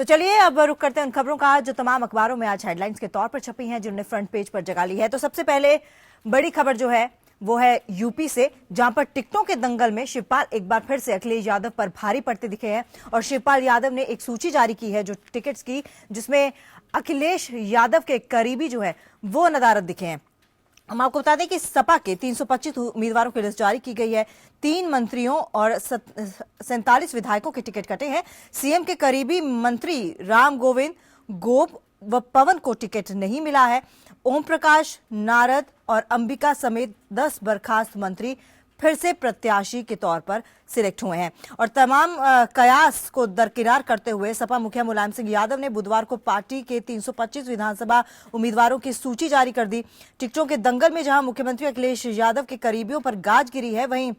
तो चलिए अब रुक करते हैं उन खबरों का जो तमाम अखबारों में आज हेडलाइंस के तौर पर छपी हैं, जिन्होंने फ्रंट पेज पर जगह ली है। तो सबसे पहले बड़ी खबर जो है वो है यूपी से, जहां पर टिकटों के दंगल में शिवपाल एक बार फिर से अखिलेश यादव पर भारी पड़ते दिखे हैं। और शिवपाल यादव ने एक सूची जारी की है जो टिकट्स की, जिसमें अखिलेश यादव के करीबी जो है वो नदारद दिखे हैं। हम आपको बता दें कि सपा के 325 उम्मीदवारों की लिस्ट जारी की गई है। 3 मंत्रियों और 47 विधायकों के टिकट कटे हैं। सीएम के करीबी मंत्री राम गोविंद गोप व पवन को टिकट नहीं मिला है। ओम प्रकाश, नारद और अंबिका समेत 10 बर्खास्त मंत्री फिर से प्रत्याशी के तौर पर सिलेक्ट हुए हैं। और तमाम कयास को दरकिनार करते हुए सपा मुखिया मुलायम सिंह यादव ने बुधवार को पार्टी के 325 विधानसभा उम्मीदवारों की सूची जारी कर दी। टिकटों के दंगल में जहां मुख्यमंत्री अखिलेश यादव के करीबियों पर गाज गिरी है, वहीं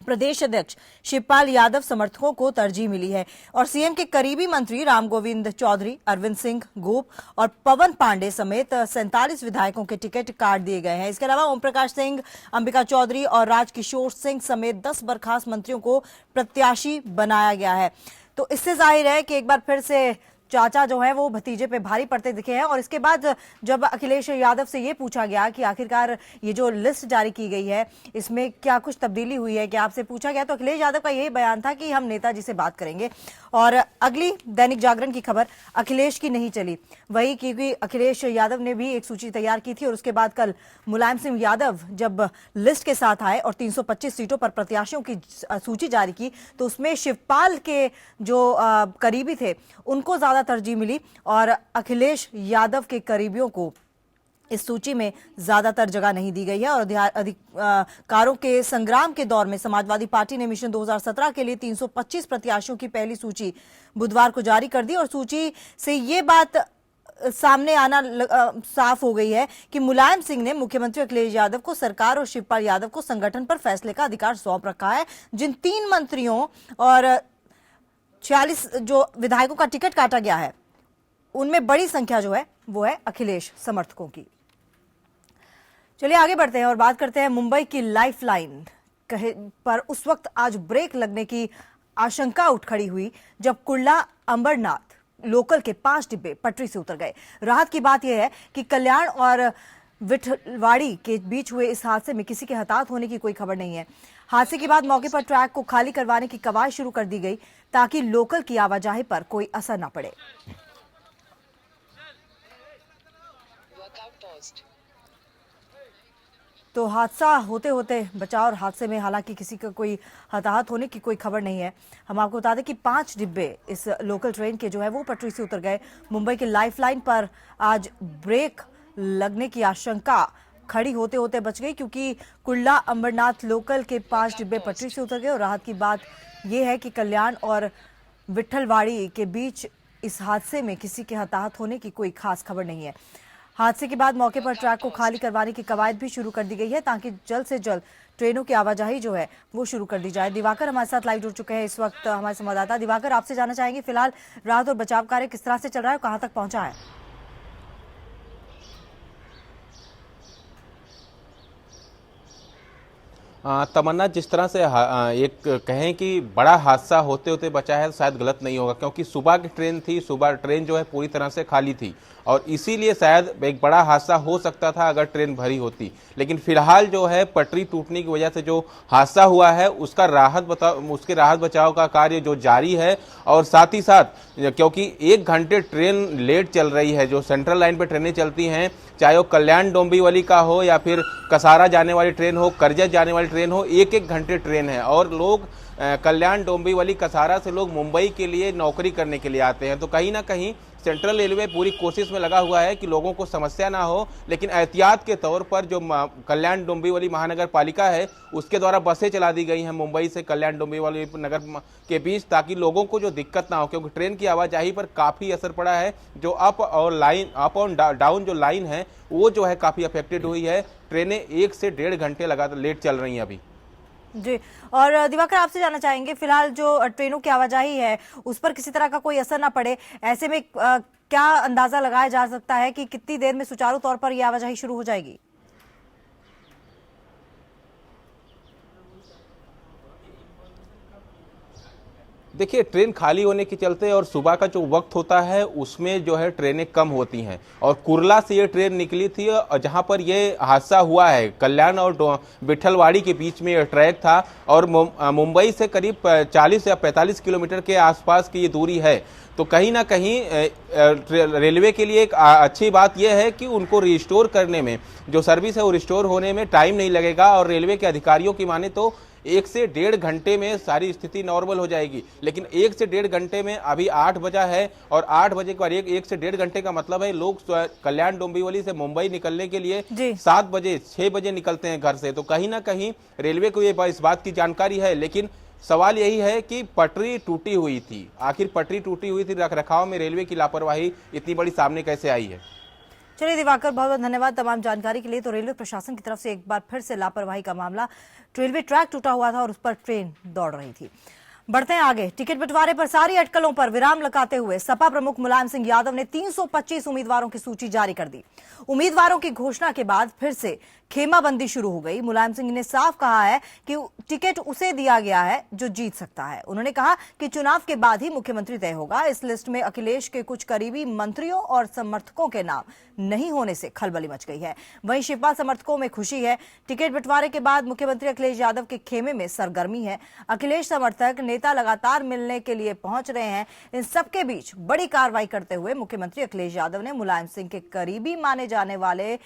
प्रदेश अध्यक्ष शिवपाल यादव समर्थकों को तरजीह मिली है। और सीएम के करीबी मंत्री रामगोविंद चौधरी, अरविंद सिंह गोप और पवन पांडे समेत 47 विधायकों के टिकट काट दिए गए हैं। इसके अलावा ओम प्रकाश सिंह, अंबिका चौधरी और राजकिशोर सिंह समेत 10 बर्खास्त मंत्रियों को प्रत्याशी बनाया गया है। तो इससे जाहिर है कि एक बार फिर से चाचा जो है वो भतीजे पे भारी पड़ते दिखे हैं। और इसके बाद जब अखिलेश यादव से ये पूछा गया कि आखिरकार ये जो लिस्ट जारी की गई है इसमें क्या कुछ तब्दीली हुई है, क्या आपसे पूछा गया, तो अखिलेश यादव का यही बयान था कि हम नेताजी से बात करेंगे। और अगली दैनिक जागरण की खबर अखिलेश की नहीं चली, वही क्योंकि अखिलेश यादव ने भी एक सूची तैयार की थी और उसके बाद कल मुलायम सिंह यादव जब लिस्ट के साथ आए और 325 सीटों पर प्रत्याशियों की सूची जारी की, तो उसमें शिवपाल के जो करीबी थे उनको ज्यादा तरजीह मिली और अखिलेश यादव के करीबियों को इस सूची में ज्यादातर जगह नहीं दी गई है। और अधिकारों के संग्राम के दौर में समाजवादी पार्टी ने मिशन 2017 के लिए 325 प्रत्याशियों की पहली सूची बुधवार को जारी कर दी। और सूची से ये बात सामने आना साफ हो गई है कि मुलायम सिंह ने मुख्यमंत्री अखिलेश यादव को सरकार और शिवपाल यादव को संगठन पर फैसले का अधिकार सौंप रखा है। जिन 3 मंत्रियों और 46 जो विधायकों का टिकट काटा गया है उनमें बड़ी संख्या जो है वो है अखिलेश समर्थकों की। चलिए आगे बढ़ते हैं और बात करते हैं मुंबई की लाइफलाइन पर उस वक्त आज ब्रेक लगने की आशंका उठ खड़ी हुई जब कुर्ला अंबरनाथ लोकल के 5 डिब्बे पटरी से उतर गए। राहत की बात यह है कि कल्याण और विठलवाड़ी के बीच हुए इस हादसे में किसी के हताहत होने की कोई खबर नहीं है। हादसे के बाद मौके पर ट्रैक को खाली करवाने की कवायद शुरू कर दी गई ताकि लोकल की आवाजाही पर कोई असर न पड़े। तो हादसा होते होते बचाव और हादसे में हालांकि किसी का कोई हताहत होने की कोई खबर नहीं है। हम आपको बता दें कि 5 डिब्बे इस लोकल ट्रेन के जो है वो पटरी से उतर गए। मुंबई के लाइफलाइन पर आज ब्रेक लगने की आशंका खड़ी होते होते बच गई क्योंकि कुर्ला अंबरनाथ लोकल के 5 डिब्बे पटरी से उतर गए। और राहत की बात यह है कि कल्याण और विठलवाड़ी के बीच इस हादसे में किसी के हताहत होने की कोई खास खबर नहीं है। हादसे के बाद मौके पर ट्रैक को खाली करवाने की कवायद भी शुरू कर दी गई है ताकि जल्द से जल्द ट्रेनों की आवाजाही जो है वो शुरू कर दी जाए। दिवाकर हमारे साथ लाइव जुड़ चुके हैं इस वक्त, हमारे संवाददाता। दिवाकर, आपसे जानना चाहेंगे फिलहाल राहत और बचाव कार्य किस तरह से चल रहा है और कहां तक पहुंचा है? तमन्ना, जिस तरह से एक कहें कि बड़ा हादसा होते होते बचा है तो शायद गलत नहीं होगा, क्योंकि सुबह की ट्रेन थी, सुबह ट्रेन जो है पूरी तरह से खाली थी और इसीलिए शायद एक बड़ा हादसा हो सकता था अगर ट्रेन भरी होती। लेकिन फिलहाल जो है पटरी टूटने की वजह से जो हादसा हुआ है उसका उसके राहत बचाव का कार्य जो जारी है। और साथ ही साथ क्योंकि 1 घंटे ट्रेन लेट चल रही है, जो सेंट्रल लाइन पर ट्रेनें चलती हैं, चाहे वो कल्याण डोंबिवली का हो या फिर कसारा जाने वाली ट्रेन हो, करजत जाने वाली ट्रेन हो, 1-1 घंटे ट्रेन है। और लोग कल्याण डोंबिवली कसारा से लोग मुंबई के लिए नौकरी करने के लिए आते हैं। तो कहीं ना कहीं सेंट्रल रेलवे पूरी कोशिश में लगा हुआ है कि लोगों को समस्या ना हो, लेकिन एहतियात के तौर पर जो कल्याण डोंबिवली महानगर पालिका है उसके द्वारा बसें चला दी गई हैं मुंबई से कल्याण डोंबिवली नगर के बीच, ताकि लोगों को जो दिक्कत ना हो, क्योंकि ट्रेन की आवाजाही पर काफ़ी असर पड़ा है। जो अप और डाउन जो लाइन है वो जो है काफ़ी अफेक्टेड हुई है। ट्रेनें 1 से 1.5 घंटे लगातार लेट चल रही हैं अभी जी। और दिवाकर, आपसे जानना चाहेंगे फिलहाल जो ट्रेनों की आवाजाही है उस पर किसी तरह का कोई असर ना पड़े, ऐसे में क्या अंदाजा लगाया जा सकता है कि कितनी देर में सुचारू तौर पर यह आवाजाही शुरू हो जाएगी? देखिए, ट्रेन खाली होने के चलते और सुबह का जो वक्त होता है उसमें जो है ट्रेनें कम होती हैं, और कुर्ला से ये ट्रेन निकली थी और जहां पर ये हादसा हुआ है, कल्याण और विठलवाड़ी के बीच में ये ट्रैक था, और मुंबई से करीब 40 या 45 किलोमीटर के आसपास की ये दूरी है। तो कहीं ना कहीं रेलवे के लिए एक अच्छी बात यह है कि उनको रिस्टोर करने में, जो सर्विस है वो रिस्टोर होने में टाइम नहीं लगेगा, और रेलवे के अधिकारियों की माने तो 1 से 1.5 घंटे में सारी स्थिति नॉर्मल हो जाएगी। लेकिन 1 से 1.5 घंटे में अभी 8 बजा है, और 8 बजे के बाद 1 से 1.5 घंटे का मतलब है लोग कल्याण डोंबिवली से मुंबई निकलने के लिए 7 बजे 6 बजे निकलते हैं घर से। तो कहीं ना कहीं रेलवे को ये इस बात की जानकारी है, लेकिन सवाल यही है कि पटरी टूटी हुई थी। आखिर पटरी टूटी हुई थी, रखरखाव में रेलवे की लापरवाही इतनी बड़ी सामने कैसे आई है? चलिए दिवाकर, बहुत बहुत धन्यवाद तमाम जानकारी के लिए। तो रेलवे प्रशासन की तरफ से एक बार फिर से लापरवाही का मामला, रेलवे ट्रैक टूटा हुआ था और उस पर ट्रेन दौड़ रही थी। बढ़ते हैं आगे। टिकट बंटवारे पर सारी अटकलों पर विराम लगाते हुए सपा प्रमुख मुलायम सिंह यादव ने 325 उम्मीदवारों की सूची जारी कर दी। उम्मीदवारों की घोषणा के बाद फिर से खेमाबंदी शुरू हो गई। मुलायम सिंह ने साफ कहा है कि टिकट उसे दिया गया है जो जीत सकता है। उन्होंने कहा कि चुनाव के बाद ही मुख्यमंत्री तय होगा। इस लिस्ट में अखिलेश के कुछ करीबी मंत्रियों और समर्थकों के नाम नहीं होने से खलबली मच गई है। वहीं शिवपाल समर्थकों में खुशी है। टिकट बंटवारे के बाद मुख्यमंत्री अखिलेश यादव के खेमे में सरगर्मी है। अखिलेश समर्थक नेता लगातार मिलने के लिए पहुंच रहे हैं। इन सबके बीच बड़ी कार्रवाई करते हुए मुख्यमंत्री अखिलेश यादव ने मुलायम सिंह के करीबी माने जाने वाले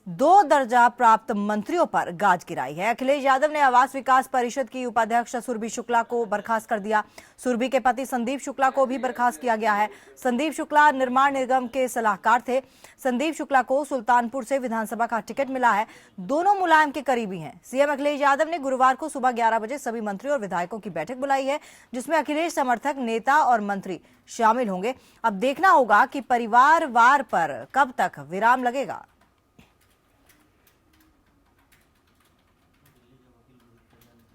2 दर्जा प्राप्त मंत्रियों पर गाज गिराई है। अखिलेश यादव ने आवास विकास परिषद की उपाध्यक्ष सुरभि शुक्ला को बर्खास्त कर दिया। सुरभि के पति संदीप शुक्ला को भी बर्खास्त किया गया है। संदीप शुक्ला निर्माण निगम के सलाहकार थे। संदीप शुक्ला को सुल्तानपुर से विधानसभा का टिकट मिला है। दोनों मुलायम के करीबी हैं। सीएम अखिलेश यादव ने गुरुवार को सुबह 11 बजे सभी मंत्रियों और विधायकों की बैठक बुलाई है, जिसमें अखिलेश समर्थक नेता और मंत्री शामिल होंगे। अब देखना होगा कि परिवारवार पर कब तक विराम लगेगा।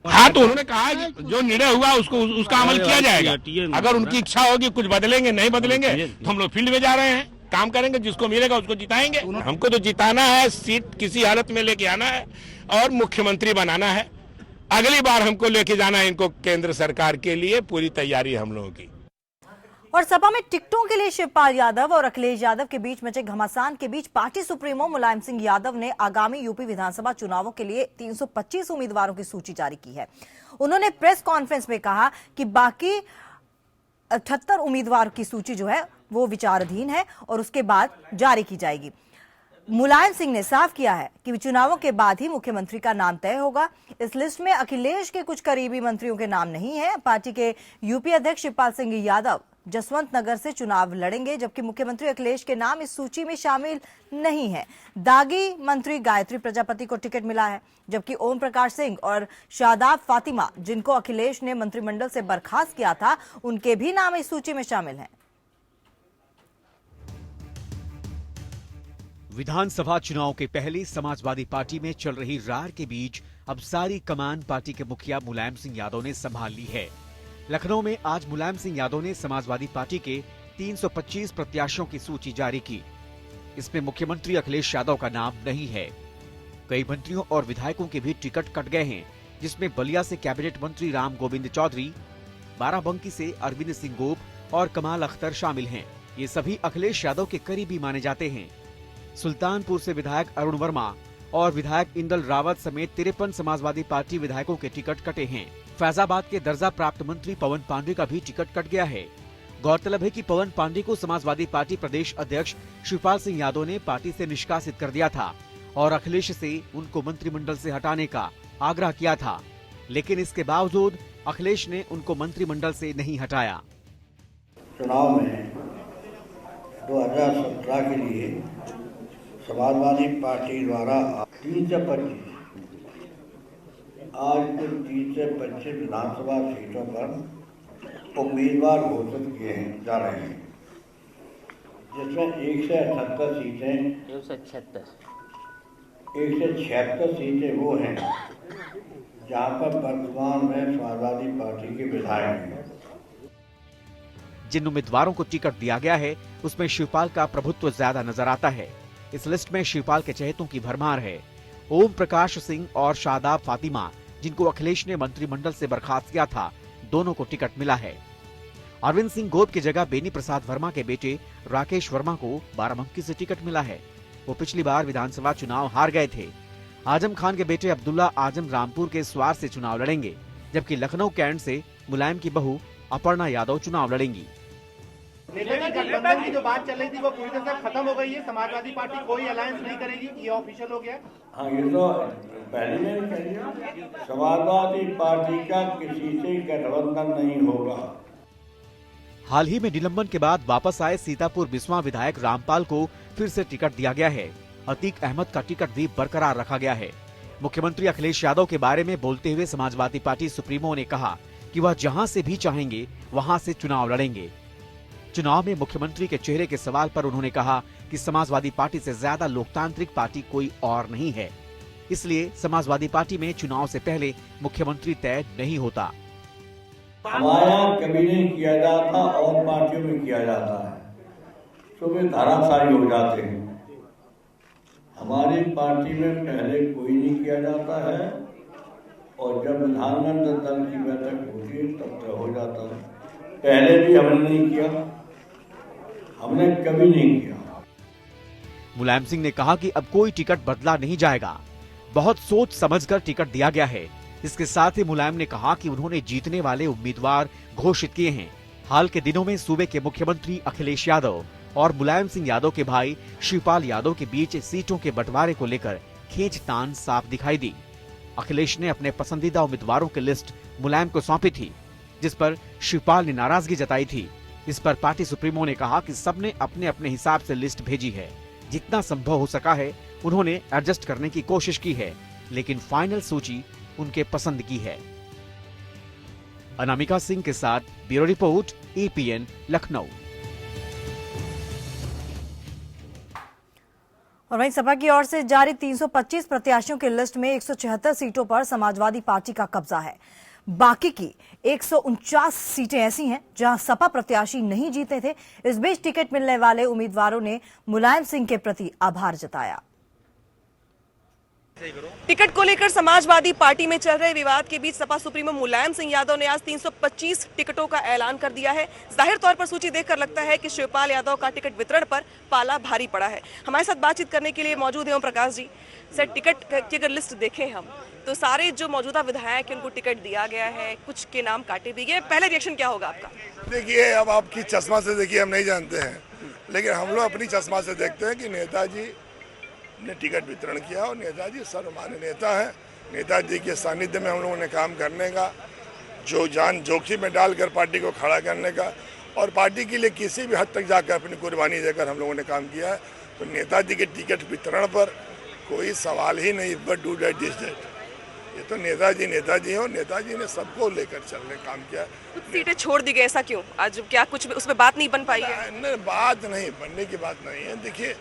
हाँ, तो उन्होंने कहा कि जो निर्णय हुआ उसको उसका अमल किया जाएगा। अगर उनकी इच्छा होगी कुछ बदलेंगे, नहीं बदलेंगे तो हम लोग फील्ड में जा रहे हैं, काम करेंगे, जिसको मिलेगा उसको जिताएंगे। हमको तो जिताना है, सीट किसी हालत में लेके आना है और मुख्यमंत्री बनाना है। अगली बार हमको लेके जाना है इनको केंद्र सरकार के लिए, पूरी तैयारी है हम लोगों की। और सपा में टिकटों के लिए शिवपाल यादव और अखिलेश यादव के बीच मचे घमासान के बीच पार्टी सुप्रीमो मुलायम सिंह यादव ने आगामी यूपी विधानसभा चुनावों के लिए 325 उम्मीदवारों की सूची जारी की है। उन्होंने प्रेस कॉन्फ्रेंस में कहा कि बाकी 78 उम्मीदवार की सूची जो है वो विचाराधीन है और उसके बाद जारी की जाएगी। मुलायम सिंह ने साफ किया है कि चुनावों के बाद ही मुख्यमंत्री का नाम तय होगा। इस लिस्ट में अखिलेश के कुछ करीबी मंत्रियों के नाम नहीं है। पार्टी के यूपी अध्यक्ष शिवपाल सिंह यादव जसवंत नगर से चुनाव लड़ेंगे, जबकि मुख्यमंत्री अखिलेश के नाम इस सूची में शामिल नहीं है। दागी मंत्री गायत्री प्रजापति को टिकट मिला है, जबकि ओम प्रकाश सिंह और शादाब फातिमा, जिनको अखिलेश ने मंत्रिमंडल से बर्खास्त किया था, उनके भी नाम इस सूची में शामिल हैं। विधानसभा चुनाव के पहले समाजवादी पार्टी में चल रही रार के बीच अब सारी कमान पार्टी के मुखिया मुलायम सिंह यादव ने संभाल ली है। लखनऊ में आज मुलायम सिंह यादव ने समाजवादी पार्टी के 325 प्रत्याशियों की सूची जारी की। इसमें मुख्यमंत्री अखिलेश यादव का नाम नहीं है। कई मंत्रियों और विधायकों के भी टिकट कट गए हैं, जिसमें बलिया से कैबिनेट मंत्री राम गोविंद चौधरी, बाराबंकी से अरविंद सिंह गोप और कमाल अख्तर शामिल हैं। ये सभी अखिलेश यादव के करीबी माने जाते हैं। सुल्तानपुर से विधायक अरुण वर्मा और विधायक इंदल रावत समेत 53 समाजवादी पार्टी विधायकों के टिकट कटे हैं। फैजाबाद के दर्जा प्राप्त मंत्री पवन पांडे का भी टिकट कट गया है। गौरतलब है कि पवन पांडे को समाजवादी पार्टी प्रदेश अध्यक्ष शिवपाल सिंह यादव ने पार्टी से निष्कासित कर दिया था और अखिलेश से उनको मंत्रिमंडल से हटाने का आग्रह किया था, लेकिन इसके बावजूद अखिलेश ने उनको मंत्रिमंडल से नहीं हटाया। चुनाव में 2017 के लिए समाजवादी पार्टी द्वारा 3 से 25 आज कुल 3 से 25 विधानसभा सीटों पर उम्मीदवार घोषित किए जा रहे हैं, जिसमें 1 से 78 सीटें 176 सीटें वो हैं जहां पर वर्तमान में समाजवादी पार्टी के विधायक हैं। जिन उम्मीदवारों को टिकट दिया गया है उसमें शिवपाल का प्रभुत्व ज्यादा नजर आता है। इस लिस्ट में शिवपाल के चहेतों की भरमार है। ओम प्रकाश सिंह और शादाब फातिमा, जिनको अखिलेश ने मंत्रिमंडल से बर्खास्त किया था, दोनों को टिकट मिला है। अरविंद सिंह गोप की जगह बेनी प्रसाद वर्मा के बेटे राकेश वर्मा को बाराबंकी से टिकट मिला है। वो पिछली बार विधानसभा चुनाव हार गए थे। आजम खान के बेटे अब्दुल्ला आजम रामपुर के स्वार से चुनाव लड़ेंगे, जबकि लखनऊ कैंट से मुलायम की बहू अपर्णा यादव चुनाव लड़ेंगी। गठबंधन की जो बात चल रही थी वो पूरी तरह से खत्म हो गई है। समाजवादी पार्टी कोई अलायंस नहीं करेगी, ये ऑफिशियल हो गया। हाँ, ये तो पहले मैंने कह दिया, समाजवादी पार्टी का किसी से गठबंधन नहीं होगा। हाल ही में निलंबन के बाद वापस आए सीतापुर बिस्वा विधायक रामपाल को फिर से टिकट दिया गया है। अतीक अहमद का टिकट भी बरकरार रखा गया है। मुख्यमंत्री अखिलेश यादव के बारे में बोलते हुए समाजवादी पार्टी सुप्रीमो ने कहा कि वह जहां से भी चाहेंगे वहां से चुनाव लड़ेंगे। चुनाव में मुख्यमंत्री के चेहरे के सवाल पर उन्होंने कहा कि समाजवादी पार्टी से ज्यादा लोकतांत्रिक पार्टी कोई और नहीं है, इसलिए समाजवादी पार्टी में चुनाव से पहले मुख्यमंत्री तय नहीं होता। हमारे यहाँ कभी नहीं किया जाता और पार्टियों में किया जाता है, सुबह धाराशाही हो जाते हैं। हमारी पार्टी में पहले कोई नहीं किया जाता है और जब विधानमंडल दल की बैठक होती है तब तय हो जाता है। पहले भी हमने नहीं किया, हमने कभी नहीं किया। मुलायम सिंह ने कहा कि अब कोई टिकट बदला नहीं जाएगा, बहुत सोच समझकर टिकट दिया गया है। इसके साथ ही मुलायम ने कहा कि उन्होंने जीतने वाले उम्मीदवार घोषित किए हैं। हाल के दिनों में सूबे के मुख्यमंत्री अखिलेश यादव और मुलायम सिंह यादव के भाई शिवपाल यादव के बीच सीटों के बंटवारे को लेकर खींचतान साफ दिखाई दी। अखिलेश ने अपने पसंदीदा उम्मीदवारों की लिस्ट मुलायम को सौंपी थी, जिस पर शिवपाल ने नाराजगी जताई थी। इस पर पार्टी सुप्रीमो ने कहा कि सबने अपने अपने हिसाब से लिस्ट भेजी है, जितना संभव हो सका है उन्होंने एडजस्ट करने की कोशिश की है, लेकिन फाइनल सूची उनके पसंद की है। अनामिका सिंह के साथ ब्यूरो रिपोर्ट, EPN लखनऊ। और वहीं सपा की ओर से जारी 325 प्रत्याशियों की लिस्ट में 176 सीटों पर समाजवादी पार्टी का कब्जा है। बाकी की 149 सीटें ऐसी हैं जहां सपा प्रत्याशी नहीं जीते थे। इस बीच टिकट मिलने वाले उम्मीदवारों ने मुलायम सिंह के प्रति आभार जताया। टिकट को लेकर समाजवादी पार्टी में चल रहे विवाद के बीच सपा सुप्रीमो मुलायम सिंह यादव ने आज 325 टिकटों का ऐलान कर दिया है। जाहिर तौर पर सूची देखकर लगता है कि शिवपाल यादव का टिकट वितरण पर पाला भारी पड़ा है। हमारे साथ बातचीत करने के लिए मौजूद है ओम प्रकाश जी। सर, टिकट की अगर लिस्ट देखें हम तो सारे जो मौजूदा विधायक उनको टिकट दिया गया है, कुछ के नाम काटे भी गए। पहले रिएक्शन क्या होगा आपका? देखिए, अब आपकी चश्मा से देखिए, हम नहीं जानते हैं, लेकिन हम लोग अपनी चश्मा से देखते हैं कि नेताजी ने टिकट वितरण किया और नेताजी सर्वमान्य नेता है। नेताजी के सानिध्य में हम लोगों ने काम करने का, जो जान जोखिम में डालकर पार्टी को खड़ा करने का और पार्टी के लिए किसी भी हद तक जाकर अपनी कुर्बानी देकर हम लोगों ने काम किया है। तो नेताजी के टिकट वितरण पर कोई सवाल ही नहीं, but do that this that. ये तो नेताजी हो, नेताजी ने सबको लेकर चलने काम किया। कुछ सीटें छोड़ दी गई, ऐसा क्यों? आज क्या कुछ उसमें बात नहीं बन पाई है? नहीं, बात नहीं बनने की बात नहीं है। देखिए,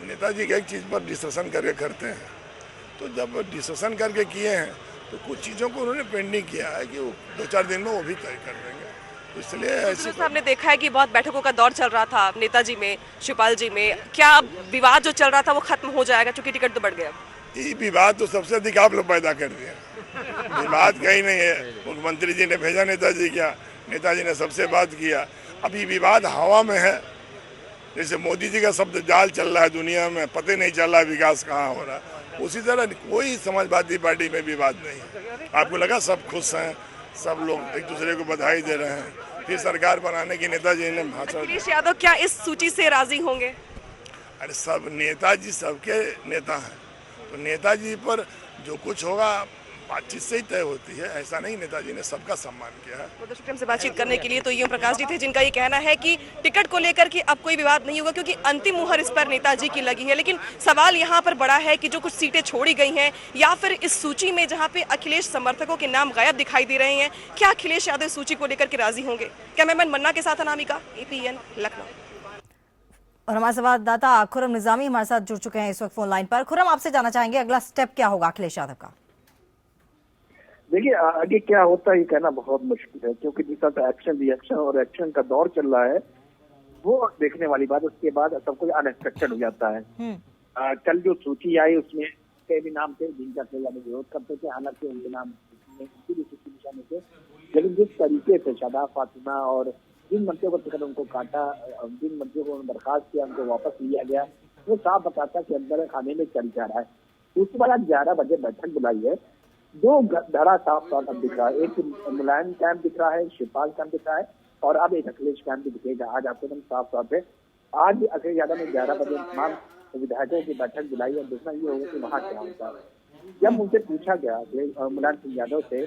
नेताजी एक चीज़ पर डिस्कशन करके करते हैं, तो जब डिस्कशन करके किए हैं तो कुछ चीज़ों को उन्होंने पेंडिंग किया है कि वो 2-4 दिन में वो भी तय कर देंगे। तो इसलिए ऐसे हमने देखा है कि बहुत बैठकों का दौर चल रहा था नेताजी में, शिवपाल जी में। क्या अब विवाद जो चल रहा था वो खत्म हो जाएगा क्योंकि टिकट तो बढ़ गया? ये विवाद तो सबसे अधिक आप लोग पैदा कर दिए। विवाद कहीं नहीं है। मुख्यमंत्री जी ने भेजा नेताजी क्या, नेताजी ने सबसे बात किया। अभी विवाद हवा में है। जैसे मोदी जी का शब्द जाल चल रहा है दुनिया में, पता नहीं चल रहा विकास कहाँ हो रहा है, उसी तरह कोई समाजवादी पार्टी में विवाद नहीं है। आपको लगा सब खुश हैं, सब लोग एक दूसरे को बधाई दे रहे हैं, फिर सरकार बनाने की नेताजी ने भाषण। अखिलेश यादव क्या इस सूची से राजी होंगे? अरे सब नेताजी सबके नेता हैं, तो नेताजी पर जो कुछ होगा बातचीत से ही तय होती है। ऐसा नहीं, नेताजी ने सबका सम्मान किया है। से बातचीत करने के लिए तो ओम प्रकाश जी थे, जिनका ये कहना है कि टिकट को लेकर के अब कोई विवाद नहीं होगा क्योंकि अंतिम मुहर इस पर नेताजी की लगी है। लेकिन सवाल यहाँ पर बड़ा है कि जो कुछ सीटें छोड़ी गई हैं या फिर इस सूची में जहाँ पे अखिलेश समर्थकों के नाम गायब दिखाई दे रहे हैं, क्या अखिलेश यादव सूची को लेकर के राजी होंगे? कैमरामैन मन्ना के साथ अनामिका, EPN लखनऊ। और हमारे संवाददाता खुरम निजामी हमारे साथ जुड़ चुके हैं इस वक्त फोन लाइन पर। खुरम, आपसे जानना चाहेंगे अगला स्टेप क्या होगा अखिलेश यादव का? देखिए, आगे क्या होता है ये कहना बहुत मुश्किल है, क्योंकि जिस तरह एक्शन रिएक्शन और एक्शन का दौर चल रहा है वो देखने वाली बात। उसके बाद सब कुछ अनएक्सपेक्टेड हो जाता है। कल जो सूची आई उसमें कई भी नाम थे जिनका कई ज्यादा विरोध करते थे, हालांकि उनके नाम सूची में थे, लेकिन जिस तरीके से शादाब फातिमा और जिन मंत्रियों को टिकट उनको काटा, जिन मंत्रियों को बर्खास्त किया उनको वापस लिया गया, वो साफ बताता कि अंदर खाने में चल जा रहा है। उसके बाद आज 11 बजे बैठक बुलाई है, दो धड़ा साफ तौर पर दिख रहा है, एक मुलायम कैंप दिख रहा है, शिवपाल कैंप दिख रहा है और अब एक अखिलेश कैंप भी दिखेगा। आज आपको एकदम साफ तौर पे आज अखिलेश यादव ने 11 बजे तमाम विधायकों की बैठक बुलाई और देखना ये होगा कि वहाँ क्या होता है। जब मुझसे पूछा गया मुलायम सिंह यादव से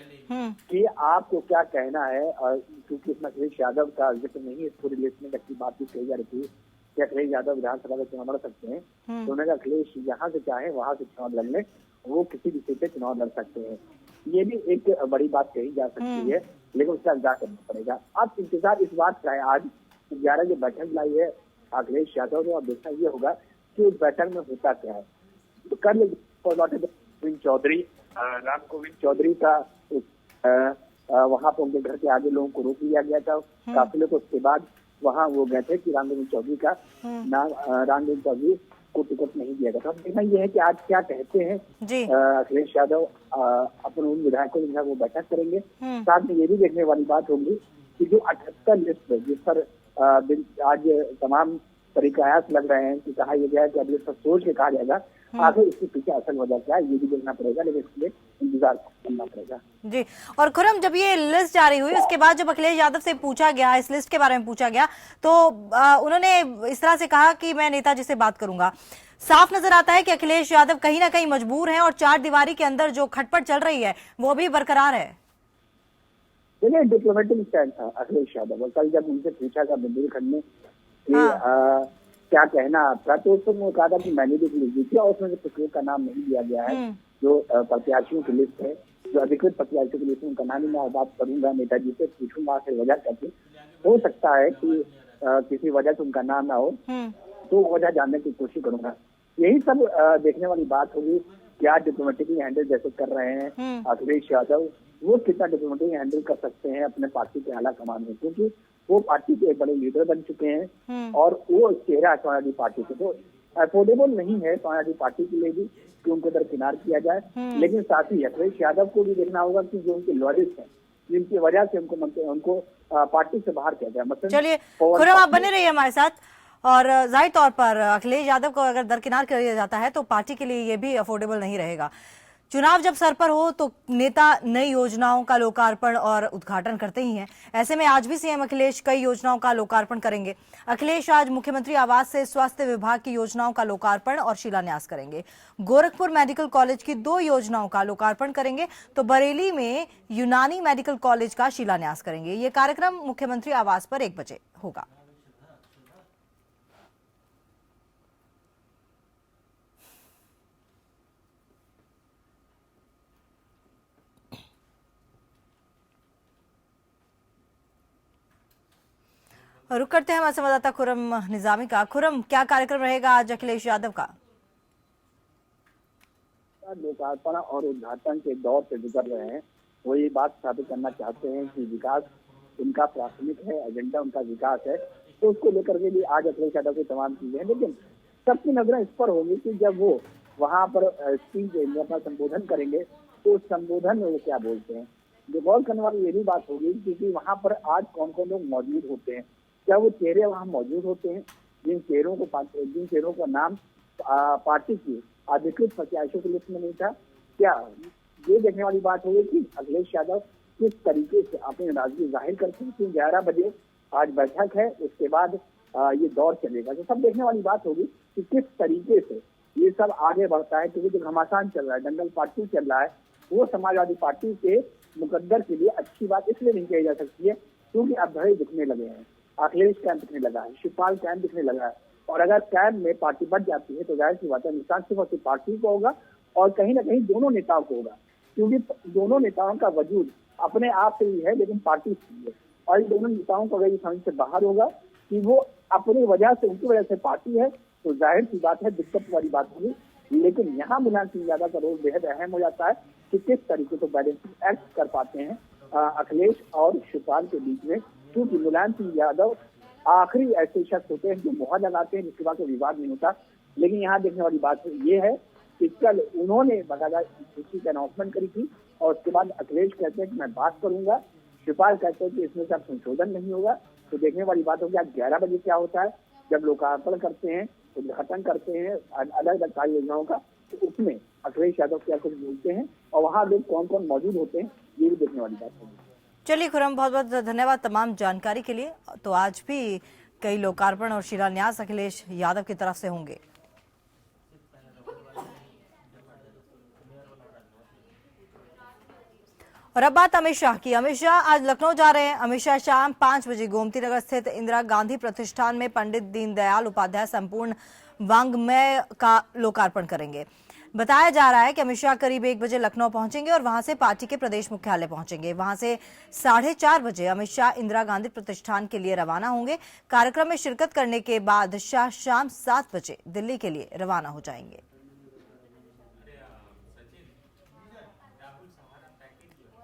कि आपको क्या कहना है, क्योंकि इसमें अखिलेश यादव का जिक्र नहीं है, इस पूरी लिस्ट में जबकि बात भी कही जा रही थी कि अखिलेश यादव विधानसभा का चुनाव लड़ सकते हैं, तो उन्होंने कहा अखिलेश यहाँ से चाहे वहां से चुनाव लड़ ले, वो किसी भी सीट पे चुनाव लड़ सकते हैं। ये भी एक बड़ी बात कही जा सकती है, लेकिन उसका इंतजार करना पड़ेगा। अब इंतजार इस बात का है, आज 11 जो बैठक लाई है अखिलेश यादव ने, और देखना ये होगा कि उस बैठक में होता क्या है। तो कर ले चौधरी, राम गोविंद चौधरी का वहां पर उनके घर के आगे लोगों को रोक लिया गया था काफिले को, उसके बाद वहां वो गए थे कि राम गोविंद चौधरी का नाम, राम गोविंद चौधरी को टिकट नहीं दिया गया था। देखना ये है कि आज क्या कहते हैं अखिलेश यादव, अपने उन विधायकों के साथ वो बैठक करेंगे। साथ में ये भी देखने वाली बात होगी कि जो 78 लिस्ट है जिस पर आज तमाम प्रयास लग रहे हैं कि कहा यह गया कि अब इस पर सोच के कहा जाएगा, आखिर इसके पीछे असल वजह क्या है ये भी देखना पड़ेगा, लेकिन इसके लिए इंतजार करना पड़ेगा। जी, और खुरम जब ये लिस्ट जारी हुई उसके बाद जब अखिलेश यादव से पूछा गया, इस लिस्ट के बारे में पूछा गया, तो उन्होंने इस तरह से कहा कि मैं नेताजी से बात करूंगा। साफ नजर आता है कि अखिलेश यादव कहीं ना कहीं मजबूर हैं और चार दीवारी के अंदर जो खटपट चल रही है वो भी बरकरार है। देखिए डिप्लोमेटिक स्टैंड था अखिलेश यादव, कल जब उनसे पूछा था बुंदेलखंड में कि क्या कहना आपका, तो उसने कहा था कि मैंने भी लिख दी थी और उसमें किसी का नाम नहीं दिया गया है। जो प्रत्याशियों की लिस्ट है, जो अधिकृत प्रत्याशियों की लिस्ट है, उनका नाम ही मैं बात करूंगा, नेताजी से पूछूंगा, फिर वजह करके हो सकता है कि किसी वजह से उनका नाम ना हो, तो वजह जानने की कोशिश करूंगा। यही सब देखने वाली बात होगी कि आज डिप्लोमेटिकली हैंडल जैसे कर रहे हैं अखिलेश यादव, वो कितना डिप्लोमेटिकली हैंडल कर सकते हैं अपने पार्टी के आला कमान में, क्योंकि वो पार्टी के एक बड़े लीडर बन चुके हैं और वो चेहरा है समाजवादी पार्टी से, तो अफोर्डेबल नहीं है समाजवादी पार्टी के लिए भी कि उनको दरकिनार किया जाए। लेकिन साथ ही अखिलेश यादव को भी देखना होगा कि जो उनके लॉयलिस्ट हैं, जिनकी वजह से उनको पार्टी से बाहर किया जाए। चलिए खुरम, आप बने रहिए हमारे साथ। और जाहिर तौर पर अखिलेश यादव को अगर दरकिनार कर दिया जाता है तो पार्टी के लिए ये भी अफोर्डेबल नहीं रहेगा। चुनाव जब सर पर हो तो नेता नई योजनाओं का लोकार्पण और उद्घाटन करते ही हैं। ऐसे में आज भी सीएम अखिलेश कई योजनाओं का लोकार्पण करेंगे। अखिलेश आज मुख्यमंत्री आवास से स्वास्थ्य विभाग की योजनाओं का लोकार्पण और शिलान्यास करेंगे। गोरखपुर मेडिकल कॉलेज की 2 योजनाओं का लोकार्पण करेंगे तो बरेली में यूनानी मेडिकल कॉलेज का शिलान्यास करेंगे। ये कार्यक्रम मुख्यमंत्री आवास पर 1 बजे होगा। रुक करते हैं हमारे संवाददाता खुरम निजामी का। खुरम, क्या कार्यक्रम रहेगा आज अखिलेश यादव का? लोकार्पण और उद्घाटन के दौर से गुजर रहे हैं, वो ये बात साबित करना चाहते हैं कि विकास उनका प्राथमिक है, एजेंडा उनका विकास है, तो उसको लेकर के भी आज अखिलेश यादव की तमाम चीजें हैं। लेकिन सबकी नजरें इस पर होंगी कि जब वो वहां पर स्पीच देंगे, अपना संबोधन करेंगे, तो उस संबोधन में वो क्या बोलते हैं। जो गौर करने वाली ये भी बात होगी क्योंकि वहां पर आज कौन कौन लोग मौजूद होते हैं, क्या वो चेहरे वहाँ मौजूद होते हैं जिन चेहरों का नाम पार्टी की अधिकृत प्रत्याशियों की लिस्ट में नहीं था। क्या ये देखने वाली बात होगी कि अखिलेश यादव किस तरीके से अपनी नाराजगी जाहिर करते हैं। 11 बजे आज बैठक है, उसके बाद ये दौर चलेगा, तो सब देखने वाली बात होगी कि किस तरीके से ये सब आगे बढ़ता है। क्योंकि जो घमासान चल रहा है, दंगल पार्टी चल रहा है, वो समाजवादी पार्टी के मुकद्दर के लिए अच्छी बात इसलिए नहीं कही जा सकती है क्योंकि अब धड़े दिखने लगे हैं। अखिलेश कैंप दिखने लगा है, शिवपाल कैंप दिखने लगा है, और अगर कैंप में पार्टी बढ़ जाती है तो जाहिर सी बात है नुकसान सिर्फ और सिर्फ पार्टी को होगा और कहीं ना कहीं दोनों नेताओं को होगा, क्योंकि दोनों नेताओं का वजूद अपने आप से ही है लेकिन पार्टी से ही है। और इन दोनों नेताओं को अगर ये समझ से बाहर होगा कि वो अपनी वजह से, उनकी वजह से पार्टी है, तो जाहिर सी बात है दिक्कत वाली बात होगी। लेकिन यहाँ मुलायम सिंह यादव का रोल बेहद अहम हो जाता है कि किस तरीके से बैलेंसिंग एक्ट कर पाते हैं अखिलेश और शिवपाल के बीच में, क्योंकि मुलायम सिंह यादव आखिरी ऐसे शख्स होते हैं जो मोहर लगाते हैं जिसके बाद कोई विवाद नहीं होता। लेकिन यहाँ देखने वाली बात ये है कि कल उन्होंने बाकायदा सूची की अनाउंसमेंट करी थी और उसके बाद अखिलेश कहते हैं कि मैं बात करूंगा, शिवपाल कहते हैं कि इसमें सब संशोधन नहीं होगा, तो देखने वाली बात होगी आज 11 बजे क्या होता है जब लोकार्पण करते हैं, उद्घाटन करते हैं अलग अलग कार्य योजनाओं का, तो उसमें अखिलेश यादव क्या कुछ बोलते हैं और वहाँ लोग कौन कौन मौजूद होते हैं, ये भी देखने वाली बात होगी। चलिए खुर्रम, बहुत बहुत धन्यवाद तमाम जानकारी के लिए। तो आज भी कई लोकार्पण और शिलान्यास अखिलेश यादव की तरफ से होंगे। और अब बात अमित शाह की। अमित शाह आज लखनऊ जा रहे हैं। अमित शाह शाम 5 बजे गोमती नगर स्थित इंदिरा गांधी प्रतिष्ठान में पंडित दीनदयाल उपाध्याय संपूर्ण वाङ्मय का लोकार्पण करेंगे। बताया जा रहा है कि अमित शाह करीब 1 बजे लखनऊ पहुंचेंगे और वहां से पार्टी के प्रदेश मुख्यालय पहुंचेंगे। वहां से 4:30 बजे अमित शाह इंदिरा गांधी प्रतिष्ठान के लिए रवाना होंगे। कार्यक्रम में शिरकत करने के बाद शाह शाम 7 बजे दिल्ली के लिए रवाना हो जाएंगे।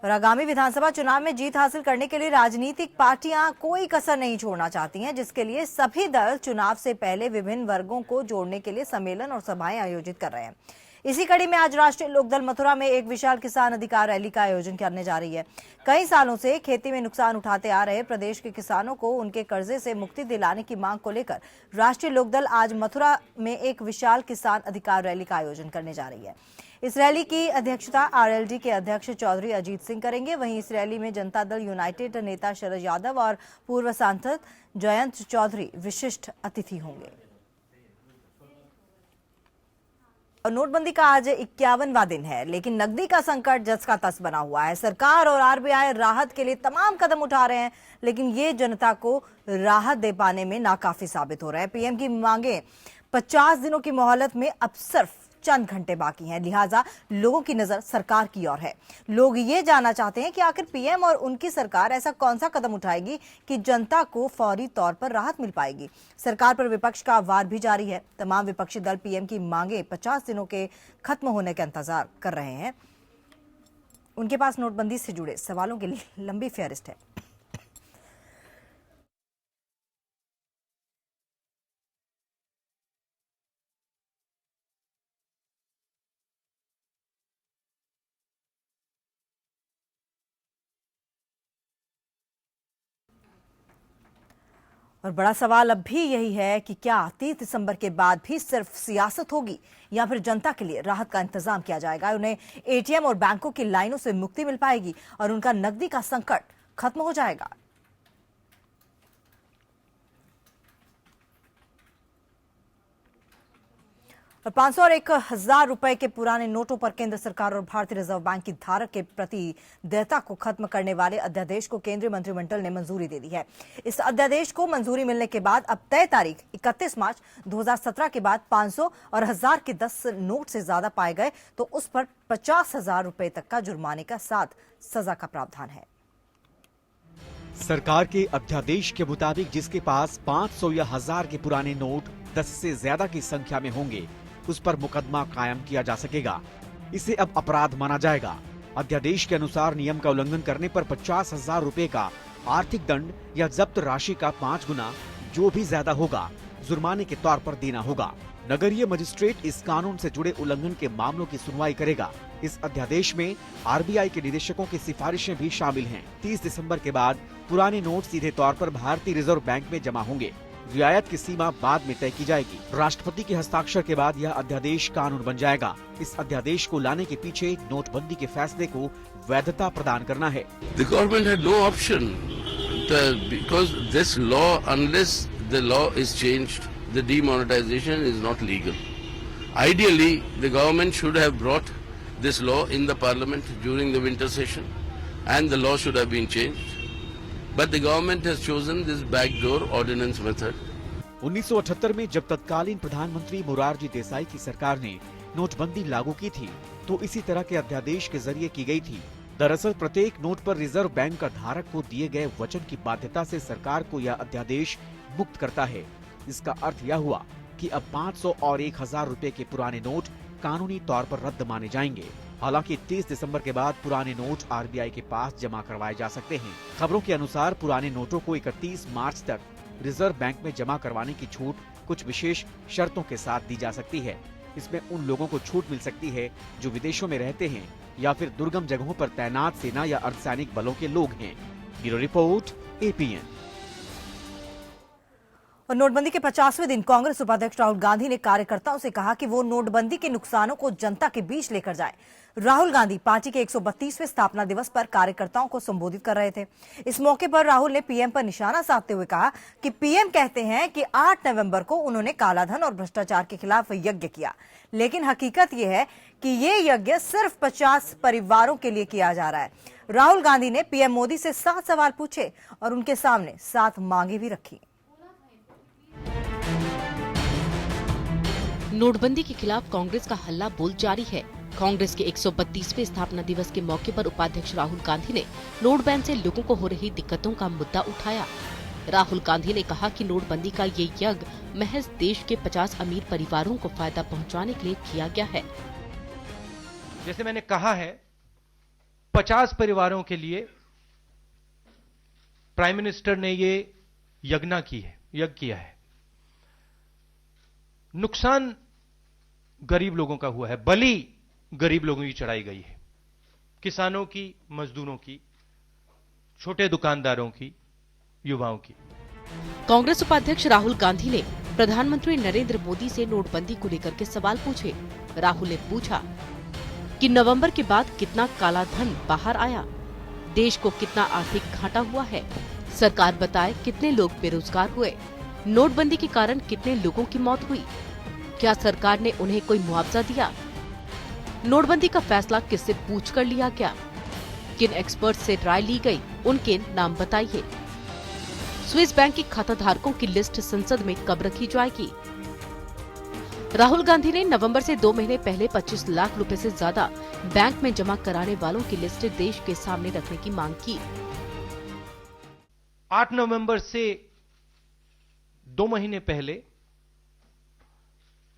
और आगामी विधानसभा चुनाव में जीत हासिल करने के लिए राजनीतिक पार्टियां कोई कसर नहीं छोड़ना चाहती हैं, जिसके लिए सभी दल चुनाव से पहले विभिन्न वर्गों को जोड़ने के लिए सम्मेलन और सभाएं आयोजित कर रहे हैं। इसी कड़ी में आज राष्ट्रीय लोकदल मथुरा में एक विशाल किसान अधिकार रैली का आयोजन करने जा रही है। कई सालों से खेती में नुकसान उठाते आ रहे प्रदेश के किसानों को उनके कर्जे से मुक्ति दिलाने की मांग को लेकर राष्ट्रीय लोकदल आज मथुरा में एक विशाल किसान अधिकार रैली का आयोजन करने जा रही है। इस रैली की अध्यक्षता आरएलडी के अध्यक्ष चौधरी अजीत सिंह करेंगे। वहीं इस रैली में जनता दल यूनाइटेड नेता शरद यादव और पूर्व सांसद जयंत चौधरी विशिष्ट अतिथि होंगे। और नोटबंदी का आज 51वां दिन है, लेकिन नकदी का संकट जस का तस बना हुआ है। सरकार और आरबीआई राहत के लिए तमाम कदम उठा रहे हैं, लेकिन ये जनता को राहत दे पाने में नाकाफी साबित हो रहा है। पीएम की मांगे 50 दिनों की मोहलत में अब सिर्फ चंद घंटे बाकी हैं, लिहाजा लोगों की नजर सरकार की ओर है। लोग ये जानना चाहते हैं कि आखिर पीएम और उनकी सरकार ऐसा कौन सा कदम उठाएगी कि जनता को फौरी तौर पर राहत मिल पाएगी। सरकार पर विपक्ष का वार भी जारी है। तमाम विपक्षी दल पीएम की मांगे 50 दिनों के खत्म होने का इंतजार कर रहे हैं। उनके पास नोटबंदी से जुड़े सवालों के लिए लंबी फेहरिस्त है। और बड़ा सवाल अब भी यही है कि क्या 30 दिसंबर के बाद भी सिर्फ सियासत होगी या फिर जनता के लिए राहत का इंतजाम किया जाएगा। उन्हें एटीएम और बैंकों की लाइनों से मुक्ति मिल पाएगी और उनका नकदी का संकट खत्म हो जाएगा। और 500 और 1000 रुपए के पुराने नोटों पर केंद्र सरकार और भारतीय रिजर्व बैंक की धारक के प्रति देयता को खत्म करने वाले अध्यादेश को केंद्रीय मंत्रिमंडल ने मंजूरी दे दी है। इस अध्यादेश को मंजूरी मिलने के बाद अब तय तारीख 31 मार्च 2017 के बाद 500 और 1000 के 10 नोट से ज्यादा पाए गए तो उस पर 50,000 रुपए तक का जुर्माने का साथ सजा का प्रावधान है। सरकार के अध्यादेश के मुताबिक जिसके पास 500 या 1000 के पुराने नोट 10 से ज्यादा की संख्या में होंगे उस पर मुकदमा कायम किया जा सकेगा। इसे अब अपराध माना जाएगा। अध्यादेश के अनुसार नियम का उल्लंघन करने पर 50,000 रुपए का आर्थिक दंड या जब्त राशि का 5 गुना जो भी ज्यादा होगा जुर्माने के तौर पर देना होगा। नगरीय मजिस्ट्रेट इस कानून से जुड़े उल्लंघन के मामलों की सुनवाई करेगा। इस अध्यादेश में आरबीआई के निदेशकों की सिफारिशें भी शामिल हैं। 30 दिसंबर के बाद पुराने नोट सीधे तौर पर भारतीय रिजर्व बैंक में जमा होंगे। रियायत की सीमा बाद में तय की जाएगी। राष्ट्रपति के हस्ताक्षर के बाद यह अध्यादेश कानून बन जाएगा। इस अध्यादेश को लाने के पीछे नोटबंदी के फैसले को वैधता प्रदान करना है। The government had no option because this law, unless the law is changed, the demonetization is not legal. Ideally, the government should have brought this law in the parliament during the winter session, and the law should have been changed. But the government has chosen this backdoor ordinance method. 1978 में जब तत्कालीन प्रधानमंत्री मोरारजी देसाई की सरकार ने नोटबंदी लागू की थी तो इसी तरह के अध्यादेश के जरिए की गई थी। दरअसल प्रत्येक नोट पर रिजर्व बैंक का धारक को दिए गए वचन की बाध्यता से सरकार को यह अध्यादेश मुक्त करता है। इसका अर्थ यह हुआ कि अब 500 और 1000 रुपए के पुराने नोट कानूनी तौर पर रद्द माने जाएंगे। हालांकि 30 दिसंबर के बाद पुराने नोट आरबीआई के पास जमा करवाए जा सकते हैं। खबरों के अनुसार पुराने नोटों को 31 मार्च तक रिजर्व बैंक में जमा करवाने की छूट कुछ विशेष शर्तों के साथ दी जा सकती है। इसमें उन लोगों को छूट मिल सकती है जो विदेशों में रहते हैं या फिर दुर्गम जगहों पर तैनात सेना या अर्धसैनिक बलों के लोग हैं। Bureau report, APN. और नोटबंदी के 50वें दिन कांग्रेस उपाध्यक्ष राहुल गांधी ने कार्यकर्ताओं से कहा कि वो नोटबंदी के नुकसानों को जनता के बीच लेकर जाए। राहुल गांधी पार्टी के 132वें स्थापना दिवस पर कार्यकर्ताओं को संबोधित कर रहे थे। इस मौके पर राहुल ने पीएम पर निशाना साधते हुए कहा कि पीएम कहते हैं कि 8 नवंबर को उन्होंने कालाधन और भ्रष्टाचार के खिलाफ यज्ञ किया, लेकिन हकीकत यह है कि ये यज्ञ सिर्फ 50 परिवारों के लिए किया जा रहा है। राहुल गांधी ने पीएम मोदी से 7 सवाल पूछे और उनके सामने 7 मांगे भी रखी। नोटबंदी के खिलाफ कांग्रेस का हल्ला बोल जारी है। कांग्रेस के 132वें स्थापना दिवस के मौके पर उपाध्यक्ष राहुल गांधी ने नोट बैन से लोगों को हो रही दिक्कतों का मुद्दा उठाया। राहुल गांधी ने कहा कि नोटबंदी का ये यज्ञ महज देश के 50 अमीर परिवारों को फायदा पहुंचाने के लिए किया गया है। जैसे मैंने कहा है, 50 परिवारों के लिए प्राइम मिनिस्टर ने ये यज्ञ किया है। नुकसान गरीब लोगों का हुआ है, बलि गरीब लोगों की चढ़ाई गई है, किसानों की, मजदूरों की, छोटे दुकानदारों की, युवाओं की। कांग्रेस उपाध्यक्ष राहुल गांधी ने प्रधानमंत्री नरेंद्र मोदी से नोटबंदी को लेकर के सवाल पूछे। राहुल ने पूछा कि नवंबर के बाद कितना काला धन बाहर आया, देश को कितना आर्थिक घाटा हुआ है, सरकार बताए कितने लोग बेरोजगार हुए, नोटबंदी के कारण कितने लोगों की मौत हुई, क्या सरकार ने उन्हें कोई मुआवजा दिया, नोटबंदी का फैसला किससे पूछकर लिया गया, किन एक्सपर्ट से राय ली गई, उनके नाम बताइए। स्विस बैंक के खाताधारकों की लिस्ट संसद में कब रखी जाएगी। राहुल गांधी ने नवंबर से 2 महीने पहले 25 लाख रुपए से ज्यादा बैंक में जमा कराने वालों की लिस्ट देश के सामने रखने की मांग की। 8 नवंबर से 2 महीने पहले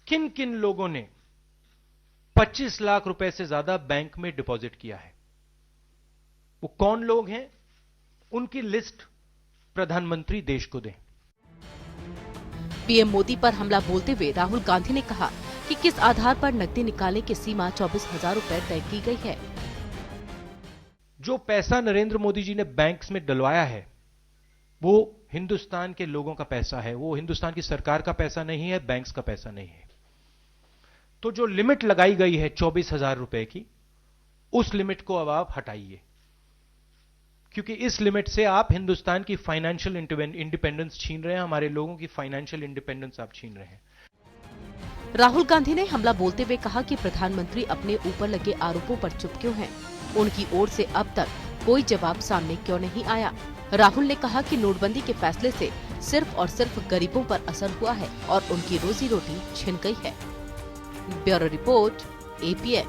किन किन लोगों ने 25 लाख रुपए से ज्यादा बैंक में डिपॉजिट किया है, वो कौन लोग हैं, उनकी लिस्ट प्रधानमंत्री देश को दें। पीएम मोदी पर हमला बोलते हुए राहुल गांधी ने कहा कि किस आधार पर नकदी निकालने की सीमा 24,000 रुपए तय की गई है। जो पैसा नरेंद्र मोदी जी ने बैंक्स में डलवाया है, वो हिंदुस्तान के लोगों का पैसा है, वो हिंदुस्तान की सरकार का पैसा नहीं है, बैंक्स का पैसा नहीं है। तो जो लिमिट लगाई गई है 24,000 रुपए की, उस लिमिट को अब आप हटाइए, क्योंकि इस लिमिट से आप हिंदुस्तान की फाइनेंशियल इंडिपेंडेंस छीन रहे हैं, हमारे लोगों की फाइनेंशियल इंडिपेंडेंस आप छीन रहे हैं। राहुल गांधी ने हमला बोलते हुए कहा कि प्रधानमंत्री अपने ऊपर लगे आरोपों पर चुप क्यों हैं? उनकी ओर से अब तक कोई जवाब सामने क्यों नहीं आया? राहुल ने कहा कि नोटबंदी के फैसले से सिर्फ और सिर्फ गरीबों पर असर हुआ है और उनकी रोजी रोटी छिन गई है। Bureau report, APN.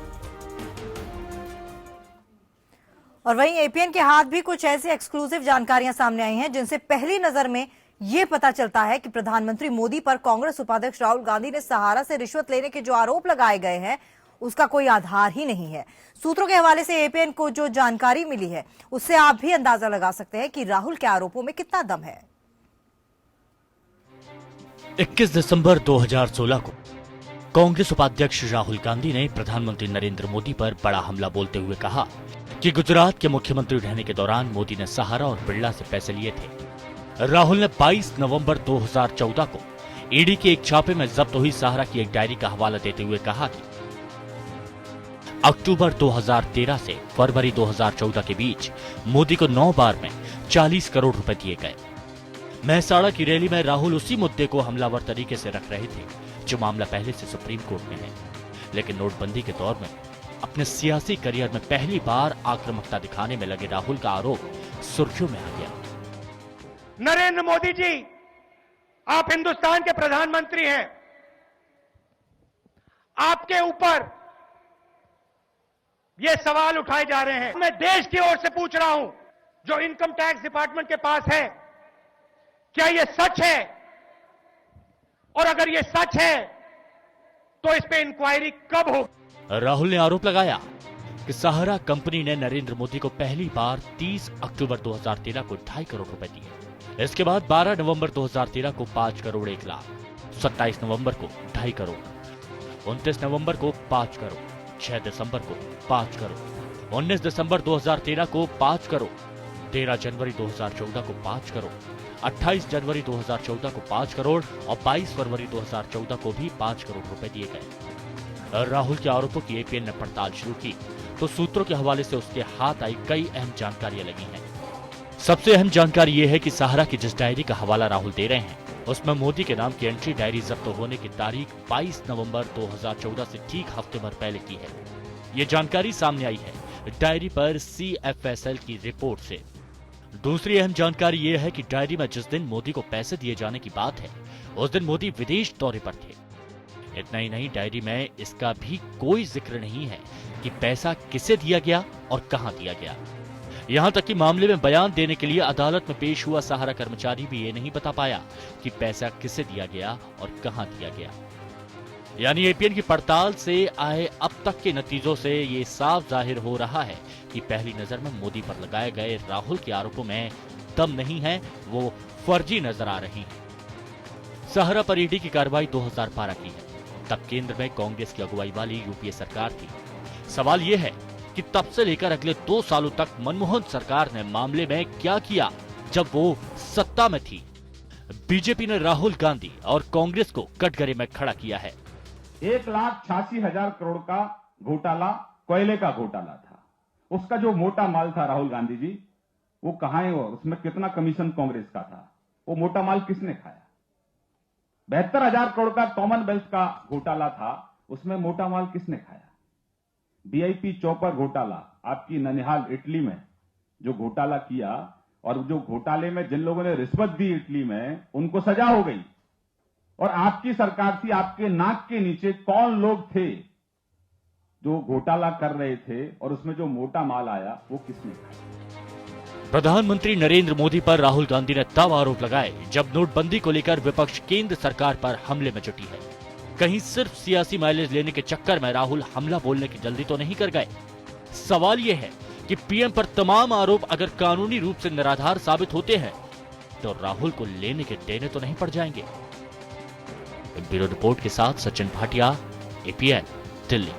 और वहीं एपीएन के हाथ भी कुछ ऐसी एक्सक्लूसिव जानकारियां सामने आई हैं जिनसे पहली नजर में ये पता चलता है कि प्रधानमंत्री मोदी पर कांग्रेस उपाध्यक्ष राहुल गांधी ने सहारा से रिश्वत लेने के जो आरोप लगाए गए हैं, उसका कोई आधार ही नहीं है। सूत्रों के हवाले से एपीएन को जो जानकारी मिली है, उससे आप भी अंदाजा लगा सकते हैं कि राहुल के आरोपों में कितना दम है। 21 दिसंबर 2016 को कांग्रेस उपाध्यक्ष राहुल गांधी ने प्रधानमंत्री नरेंद्र मोदी पर बड़ा हमला बोलते हुए कहा कि गुजरात के मुख्यमंत्री रहने के दौरान मोदी ने सहारा और बिरला से पैसे लिए थे। राहुल ने 22 नवंबर 2014 को ईडी के एक छापे में जब्त हुई सहारा की एक डायरी का हवाला देते हुए कहा कि अक्टूबर 2013 से फरवरी 2014 के बीच मोदी को 9 बार में 40 करोड़ रुपए दिए गए। मेहसाणा की रैली में राहुल उसी मुद्दे को हमलावर तरीके से रख रहे थे जो मामला पहले से सुप्रीम कोर्ट में है, लेकिन नोटबंदी के दौर में अपने सियासी करियर में पहली बार आक्रामकता दिखाने में लगे राहुल का आरोप सुर्खियों में आ गया। नरेंद्र मोदी जी, आप हिंदुस्तान के प्रधानमंत्री हैं, आपके ऊपर ये सवाल उठाए जा रहे हैं। मैं देश की ओर से पूछ रहा हूं, जो इनकम टैक्स डिपार्टमेंट के पास है, क्या ये सच है? और अगर ये सच है तो इस पे इंक्वायरी कब होगी? राहुल ने आरोप लगाया कि सहारा कंपनी ने नरेंद्र मोदी को पहली बार 30 अक्टूबर 2013 को 2.5 करोड़ रुपए दिए। इसके बाद 12 नवंबर 2013 को 5 करोड़ 1 लाख, 27 नवंबर को 2.5 करोड़, 29 नवंबर को 5 करोड़, 6 दिसंबर को 5 करोड़, 19 दिसंबर 2013 को 5 करोड़, 13 जनवरी 2014 को 5 करोड़, 28 जनवरी 2014 को 5 करोड़ और 22 फरवरी 2014 को भी 5 करोड़ रुपए दिए गए। राहुल के आरोपों की एपीएन ने पड़ताल शुरू की तो सूत्रों के हवाले से उसके हाथ आई कई अहम जानकारियां लगी हैं। सबसे अहम जानकारी ये है कि सहारा की जिस डायरी का हवाला राहुल दे रहे हैं उसमें मोदी के नाम की एंट्री डायरी जब्त होने की तारीख 22 नवंबर 2014 से ठीक हफ्ते भर पहले की है। ये जानकारी सामने आई है डायरी पर CFSL की रिपोर्ट से। दूसरी अहम जानकारी ये है कि डायरी में जिस दिन मोदी को पैसे दिए जाने की बात है उस दिन मोदी विदेश दौरे पर थे। इतना ही नहीं, डायरी में इसका भी कोई जिक्र नहीं है कि पैसा किसे दिया गया और कहां दिया गया। यहां तक कि मामले में बयान देने के लिए अदालत में पेश हुआ सहारा कर्मचारी भी ये नहीं बता पाया कि पैसा किसे दिया गया और कहां दिया गया। यानी एपीएन की पड़ताल से आए अब तक के नतीजों से ये साफ जाहिर हो रहा है कि पहली नजर में मोदी पर लगाए गए राहुल के आरोपों में दम नहीं है, वो फर्जी नजर आ रही है। सहारा पर ईडी की कार्रवाई 2012 की है। तब केंद्र में कांग्रेस की अगुवाई वाली यूपीए सरकार थी। सवाल यह है कि तब से लेकर अगले 2 सालों तक मनमोहन सरकार ने मामले में क्या किया जब वो सत्ता में थी। बीजेपी ने राहुल गांधी और कांग्रेस को कटघरे में खड़ा किया है। 1,86,000 करोड़ का घोटाला कोयले का घोटाला था। उसका जो मोटा माल था राहुल गांधी जी, वो कहां है? वो उसमें कितना कमीशन कांग्रेस का था? वो मोटा माल किसने खाया? 72,000 करोड़ का कॉमनवेल्थ का घोटाला था, उसमें मोटा माल किसने खाया? VIP चौपर घोटाला, आपकी ननिहाल इटली में जो घोटाला किया, और जो घोटाले में जिन लोगों ने रिश्वत दी इटली में, उनको सजा हो गई। और आपकी सरकार थी, आपके नाक के नीचे कौन लोग थे जो घोटाला कर रहे थे, और उसमें जो मोटा माल आया वो किसने खाया? प्रधानमंत्री नरेंद्र मोदी पर राहुल गांधी ने तब आरोप लगाए जब नोटबंदी को लेकर विपक्ष केंद्र सरकार पर हमले में जुटी है। कहीं सिर्फ सियासी माइलेज लेने के चक्कर में राहुल हमला बोलने की जल्दी तो नहीं कर गए। सवाल यह है कि पीएम पर तमाम आरोप अगर कानूनी रूप से निराधार साबित होते हैं तो राहुल को लेने के देने तो नहीं पड़ जाएंगे। ब्यूरो रिपोर्ट के साथ सचिन भाटिया, एपीएन, दिल्ली।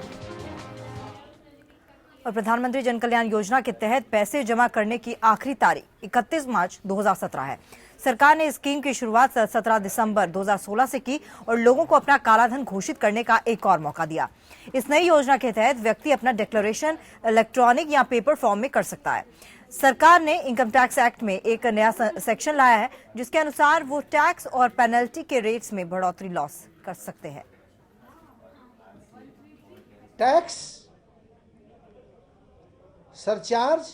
और प्रधानमंत्री जन कल्याण योजना के तहत पैसे जमा करने की आखिरी तारीख 31 मार्च 2017 है। सरकार ने स्कीम की शुरुआत 17 दिसंबर 2016 से की और लोगों को अपना कालाधन घोषित करने का एक और मौका दिया। इस नई योजना के तहत व्यक्ति अपना डिक्लेरेशन इलेक्ट्रॉनिक या पेपर फॉर्म में कर सकता है। सरकार ने इनकम टैक्स एक्ट में एक नया सेक्शन लाया है जिसके अनुसार वो टैक्स और पेनल्टी के रेट्स में बढ़ोतरी लॉस कर सकते हैं। Tax, surcharge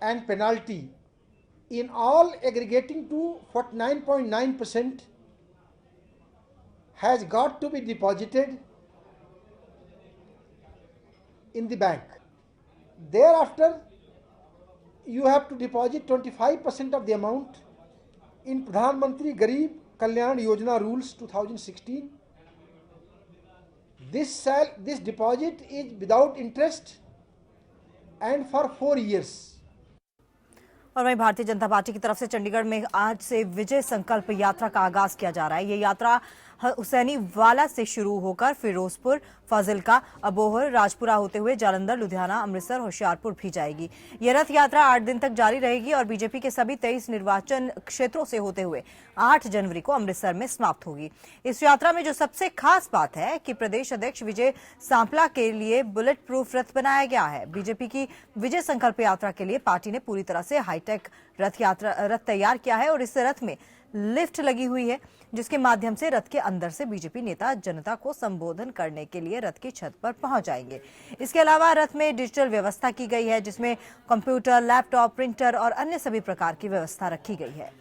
and penalty in all aggregating to 49.9% has got to be deposited in the bank. Thereafter, you have to deposit 25% of the amount in Pradhan Mantri Garib Kalyan Yojana Rules 2016. This deposit is without interest and for 4 years. और वहीं Bharatiya Janata party की तरफ से चंडीगढ़ में आज से विजय संकल्प यात्रा का आगाज किया जा रहा है। ये यात्रा हुसैनी वाला से शुरू होकर फिरोजपुर, फाजिलका, अबोहर, राजपुरा होते हुए जालंधर, लुधियाना, अमृतसर, होशियारपुर भी जाएगी। ये रथ यात्रा 8 दिन तक जारी रहेगी और बीजेपी के सभी 23 निर्वाचन क्षेत्रों से होते हुए 8 जनवरी को अमृतसर में समाप्त होगी। इस यात्रा में जो सबसे खास बात है कि प्रदेश अध्यक्ष विजय सांपला के लिए बुलेट प्रूफ रथ बनाया गया है। बीजेपी की विजय संकल्प यात्रा के लिए पार्टी ने पूरी तरह से हाईटेक रथ तैयार किया है और इस रथ में लिफ्ट लगी हुई है जिसके माध्यम से रथ के अंदर से बीजेपी नेता जनता को संबोधन करने के लिए रथ की छत पर पहुंच जाएंगे। इसके अलावा रथ में डिजिटल व्यवस्था की गई है जिसमें कंप्यूटर, लैपटॉप, प्रिंटर और अन्य सभी प्रकार की व्यवस्था रखी गई है।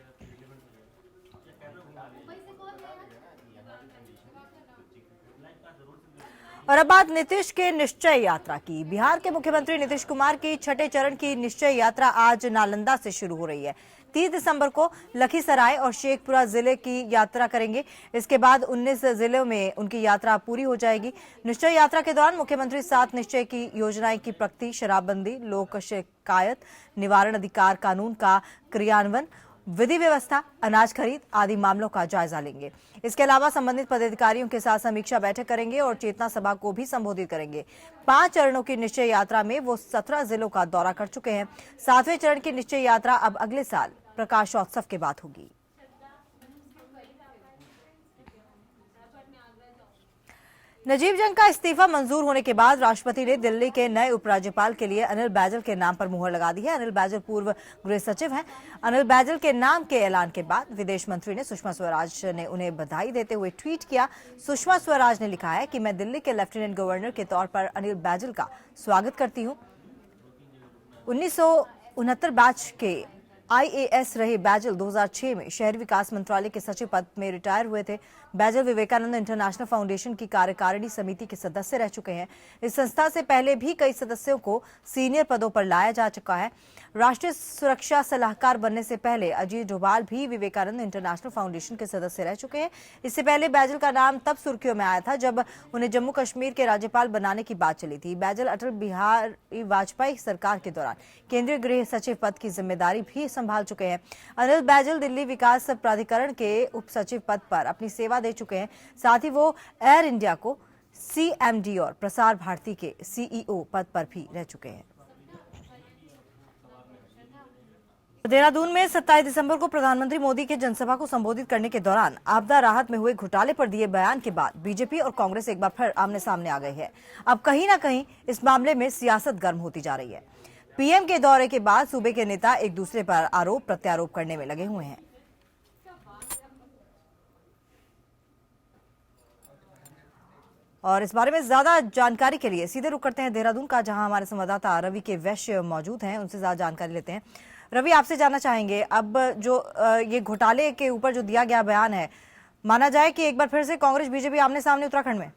और अब बात नीतीश के निश्चय यात्रा की। बिहार के मुख्यमंत्री नीतीश कुमार की छठे चरण की निश्चय यात्रा आज नालंदा से शुरू हो रही है। 30 दिसंबर को लखीसराय और शेखपुरा जिले की यात्रा करेंगे। इसके बाद 19 जिलों में उनकी यात्रा पूरी हो जाएगी। निश्चय यात्रा के दौरान मुख्यमंत्री 7 निश्चय की योजनाएं की प्रगति, शराबबंदी, लोक शिकायत निवारण अधिकार कानून का क्रियान्वयन, विधि व्यवस्था, अनाज खरीद आदि मामलों का जायजा लेंगे। इसके अलावा संबंधित पदाधिकारियों के साथ समीक्षा बैठक करेंगे और चेतना सभा को भी संबोधित करेंगे। 5 चरणों की निश्चय यात्रा में वो 17 जिलों का दौरा कर चुके हैं। 7वें चरण की निश्चय यात्रा अब अगले साल प्रकाशोत्सव के बाद होगी। नजीब जंग का इस्तीफा मंजूर होने के बाद राष्ट्रपति ने दिल्ली के नए उपराज्यपाल के लिए अनिल बैजल के नाम पर मुहर लगा दी है। अनिल बैजल पूर्व गृह सचिव हैं। अनिल बैजल के नाम के ऐलान के बाद विदेश मंत्री ने सुषमा स्वराज ने उन्हें बधाई देते हुए ट्वीट किया। सुषमा स्वराज ने लिखा है कि मैं दिल्ली के लेफ्टिनेंट गवर्नर के तौर पर अनिल बैजल का स्वागत करती हूँ। 1969 बैच के IAS रहे बैजल 2006 में शहरी विकास मंत्रालय के सचिव पद में रिटायर हुए थे। बैजल विवेकानंद इंटरनेशनल फाउंडेशन की कार्यकारिणी समिति के सदस्य रह चुके हैं। इस संस्था से पहले भी कई सदस्यों को सीनियर पदों पर लाया जा चुका है। राष्ट्रीय सुरक्षा सलाहकार बनने से पहले अजीत डोभाल भी विवेकानंद इंटरनेशनल फाउंडेशन के सदस्य रह चुके हैं। इससे पहले बैजल का नाम तब सुर्खियों में आया था जब उन्हें जम्मू कश्मीर के राज्यपाल बनाने की बात चली थी। बैजल अटल बिहारी वाजपेयी सरकार के दौरान केंद्रीय गृह सचिव पद की जिम्मेदारी भी संभाल चुके हैं। अनिल बैजल दिल्ली विकास प्राधिकरण के उप सचिव पद पर अपनी सेवा दे चुके हैं। साथ ही वो एयर इंडिया को CMD और प्रसार भारती के CEO पद पर भी रह चुके हैं। देहरादून में 27 दिसंबर को प्रधानमंत्री मोदी के जनसभा को संबोधित करने के दौरान आपदा राहत में हुए घोटाले पर दिए बयान के बाद बीजेपी और कांग्रेस एक बार फिर आमने सामने आ गई है। अब कहीं ना कहीं इस मामले में सियासत गर्म होती जा रही है। पीएम के दौरे के बाद सूबे के नेता एक दूसरे पर आरोप प्रत्यारोप करने में लगे हुए हैं। और इस बारे में ज्यादा जानकारी के लिए सीधे रुख करते हैं देहरादून का, जहां हमारे संवाददाता रवि के वैश्य मौजूद हैं। उनसे ज्यादा जानकारी लेते हैं। रवि, आपसे जानना चाहेंगे, अब जो ये घोटाले के ऊपर जो दिया गया बयान है, माना जाए कि एक बार फिर से कांग्रेस बीजेपी आमने सामने उत्तराखंड में?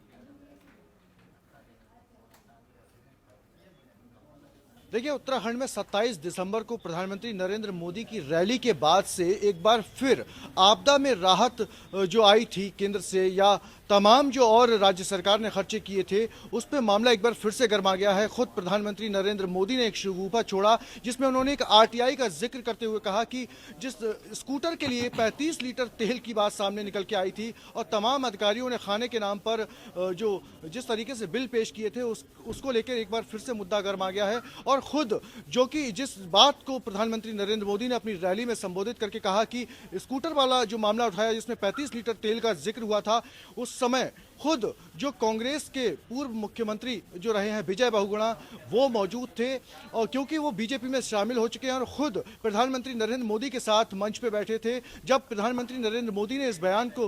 देखिए, उत्तराखंड में 27 दिसंबर को प्रधानमंत्री नरेंद्र मोदी की रैली के बाद से एक बार फिर आपदा में राहत जो आई थी केंद्र से या तमाम जो और राज्य सरकार ने खर्चे किए थे, उस पर मामला एक बार फिर से गर्मा गया है। खुद प्रधानमंत्री नरेंद्र मोदी ने एक शगुफा छोड़ा जिसमें उन्होंने एक RTI का जिक्र करते हुए कहा कि जिस स्कूटर के लिए 35 लीटर तेल की बात सामने निकल के आई थी और तमाम अधिकारियों ने खाने के नाम पर जो जिस तरीके से बिल पेश किए थे उसको लेकर एक बार फिर से मुद्दा गर्मा गया है। और खुद जो कि जिस बात को प्रधानमंत्री नरेंद्र मोदी ने अपनी रैली में संबोधित करके कहा कि स्कूटर वाला जो मामला उठाया जिसमें 35 लीटर तेल का जिक्र हुआ था, उस समय खुद जो कांग्रेस के पूर्व मुख्यमंत्री जो रहे हैं विजय बहुगुणा, वो मौजूद थे और क्योंकि वो बीजेपी में शामिल हो चुके हैं और खुद प्रधानमंत्री नरेंद्र मोदी के साथ मंच पे बैठे थे। जब प्रधानमंत्री नरेंद्र मोदी ने इस बयान को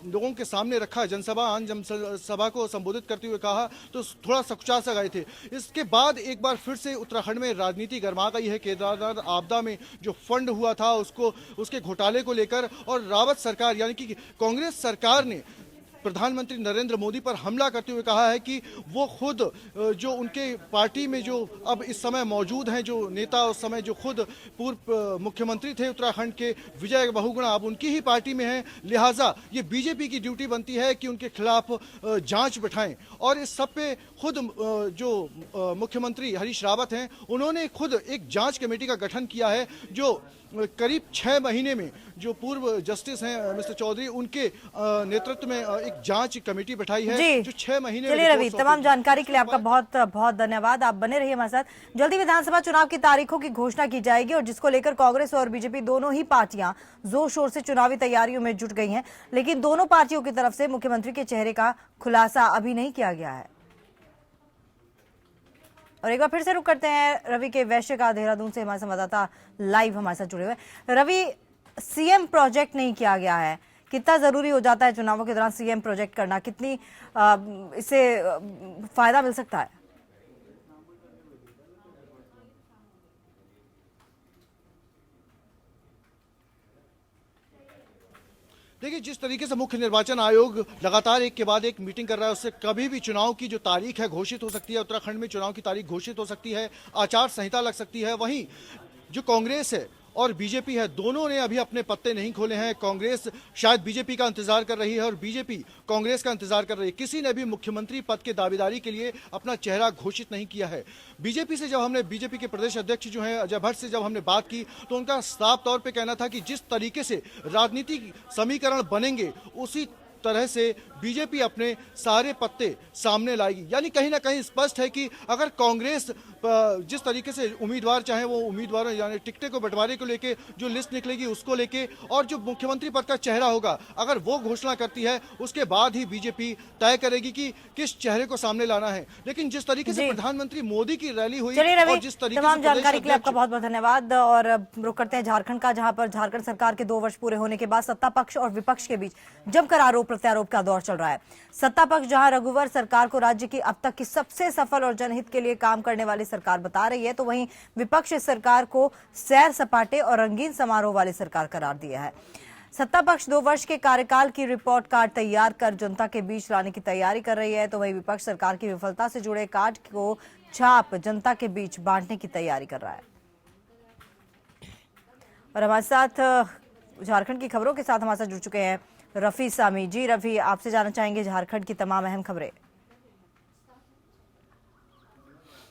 लोगों के सामने रखा, जनसभा को संबोधित करते हुए कहा, तो थोड़ा सकुचा सा गए थे। इसके बाद एक बार फिर से उत्तराखंड में राजनीति गर्मा गई है। केदारनाथ आपदा में जो फंड हुआ था उसके घोटाले को लेकर और रावत सरकार यानी कि कांग्रेस सरकार ने प्रधानमंत्री नरेंद्र मोदी पर हमला करते हुए कहा है कि वो खुद जो उनके पार्टी में जो अब इस समय मौजूद हैं जो नेता, उस समय जो खुद पूर्व मुख्यमंत्री थे उत्तराखंड के विजय बहुगुणा, अब उनकी ही पार्टी में हैं, लिहाजा ये बीजेपी की ड्यूटी बनती है कि उनके खिलाफ जांच बिठाएं। और इस सब पे खुद जो मुख्यमंत्री हरीश रावत हैं, उन्होंने खुद एक जांच कमेटी का गठन किया है जो करीब 6 महीने में जो पूर्व जस्टिस हैं मिस्टर चौधरी, उनके नेतृत्व में एक जांच कमेटी बैठाई है जो 6 महीने में। चलिए रवि, तमाम जानकारी के लिए आपका बहुत बहुत धन्यवाद। आप बने रहिए हमारे साथ। जल्दी विधानसभा चुनाव की तारीखों की घोषणा की जाएगी और जिसको लेकर कांग्रेस और बीजेपी दोनों ही पार्टियां जोर शोर से चुनावी तैयारियों में जुट गई हैं, लेकिन दोनों पार्टियों की तरफ से मुख्यमंत्री के चेहरे का खुलासा अभी नहीं किया गया है। और एक बार फिर से रुक करते हैं रवि के वैश्य का, देहरादून से हमारे संवाददाता लाइव हमारे साथ जुड़े हुए। रवि, सीएम प्रोजेक्ट नहीं किया गया है, कितना जरूरी हो जाता है चुनावों के दौरान सीएम प्रोजेक्ट करना? कितनी इससे फायदा मिल सकता है? देखिए, जिस तरीके से मुख्य निर्वाचन आयोग लगातार एक के बाद एक मीटिंग कर रहा है, उससे कभी भी चुनाव की जो तारीख है घोषित हो सकती है। उत्तराखंड में चुनाव की तारीख घोषित हो सकती है, आचार संहिता लग सकती है। वहीं जो कांग्रेस है और बीजेपी है, दोनों ने अभी अपने पत्ते नहीं खोले हैं। कांग्रेस शायद बीजेपी का इंतजार कर रही है और बीजेपी कांग्रेस का इंतजार कर रही है। किसी ने भी मुख्यमंत्री पद के दावेदारी के लिए अपना चेहरा घोषित नहीं किया है। बीजेपी से जब हमने बीजेपी के प्रदेश अध्यक्ष जो हैं अजय भट्ट से जब हमने बात की तो उनका साफ तौर पर कहना था कि जिस तरीके से राजनीतिक समीकरण बनेंगे उसी तरह से बीजेपी अपने सारे पत्ते सामने लाएगी। यानी कहीं ना कहीं स्पष्ट है कि अगर कांग्रेस जिस तरीके से उम्मीदवार चाहे वो उम्मीदवार यानी टिकटें को बंटवारे को लेके जो लिस्ट निकलेगी उसको लेके और जो मुख्यमंत्री पद का चेहरा होगा अगर वो घोषणा करती है उसके बाद ही बीजेपी तय करेगी कि किस चेहरे को सामने लाना है। लेकिन जिस तरीके से प्रधानमंत्री मोदी की रैली हुई और जिस तरीके तमाम जानकारी के लिए आपका बहुत बहुत धन्यवाद। और रुक करते हैं झारखंड का, जहां पर झारखंड सरकार के 2 वर्ष पूरे होने के बाद सत्ता पक्ष और विपक्ष के बीच जमकर आरोप प्रत्यारोप का दौर चल रहा है। सत्ता पक्ष जहां रघुवर सरकार को राज्य की अब तक की सबसे सफल और जनहित के लिए काम करने वाली सरकार बता रही है, तो वहीं विपक्ष इस सरकार को सैर सपाटे और रंगीन समारोह वाली सरकार करार दिया है। सत्ता पक्ष 2 वर्ष के कार्यकाल की रिपोर्ट कार्ड तैयार कर जनता के बीच लाने की तैयारी कर रही है, तो वहीं विपक्ष सरकार की विफलता से जुड़े कार्ड को छाप जनता के बीच बांटने की तैयारी कर रहा है। और हमारे साथ झारखंड की खबरों के साथ हमारे साथ जुड़ चुके हैं रफी सामी जी। रफी, आपसे जानना चाहेंगे झारखंड की तमाम अहम खबरें।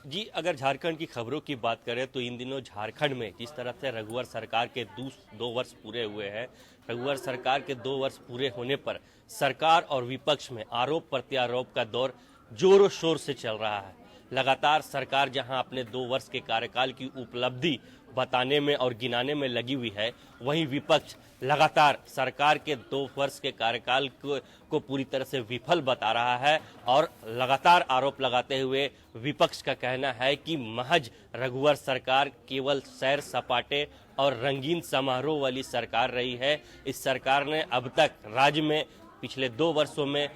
जी, अगर झारखंड की खबरों की बात करें तो इन दिनों झारखंड में जिस तरह से रघुवर सरकार के 2 वर्ष पूरे हुए हैं, रघुवर सरकार के 2 वर्ष पूरे होने पर सरकार और विपक्ष में आरोप प्रत्यारोप का दौर जोरों शोर से चल रहा है। लगातार सरकार जहां अपने 2 वर्ष के कार्यकाल की उपलब्धि बताने में और गिनाने में लगी हुई है, वहीं विपक्ष लगातार सरकार के 2 वर्ष के कार्यकाल को पूरी तरह से विफल बता रहा है और लगातार आरोप लगाते हुए विपक्ष का कहना है कि महज रघुवर सरकार केवल सैर सपाटे और रंगीन समारोह वाली सरकार रही है। इस सरकार ने अब तक राज्य में पिछले 2 वर्षों में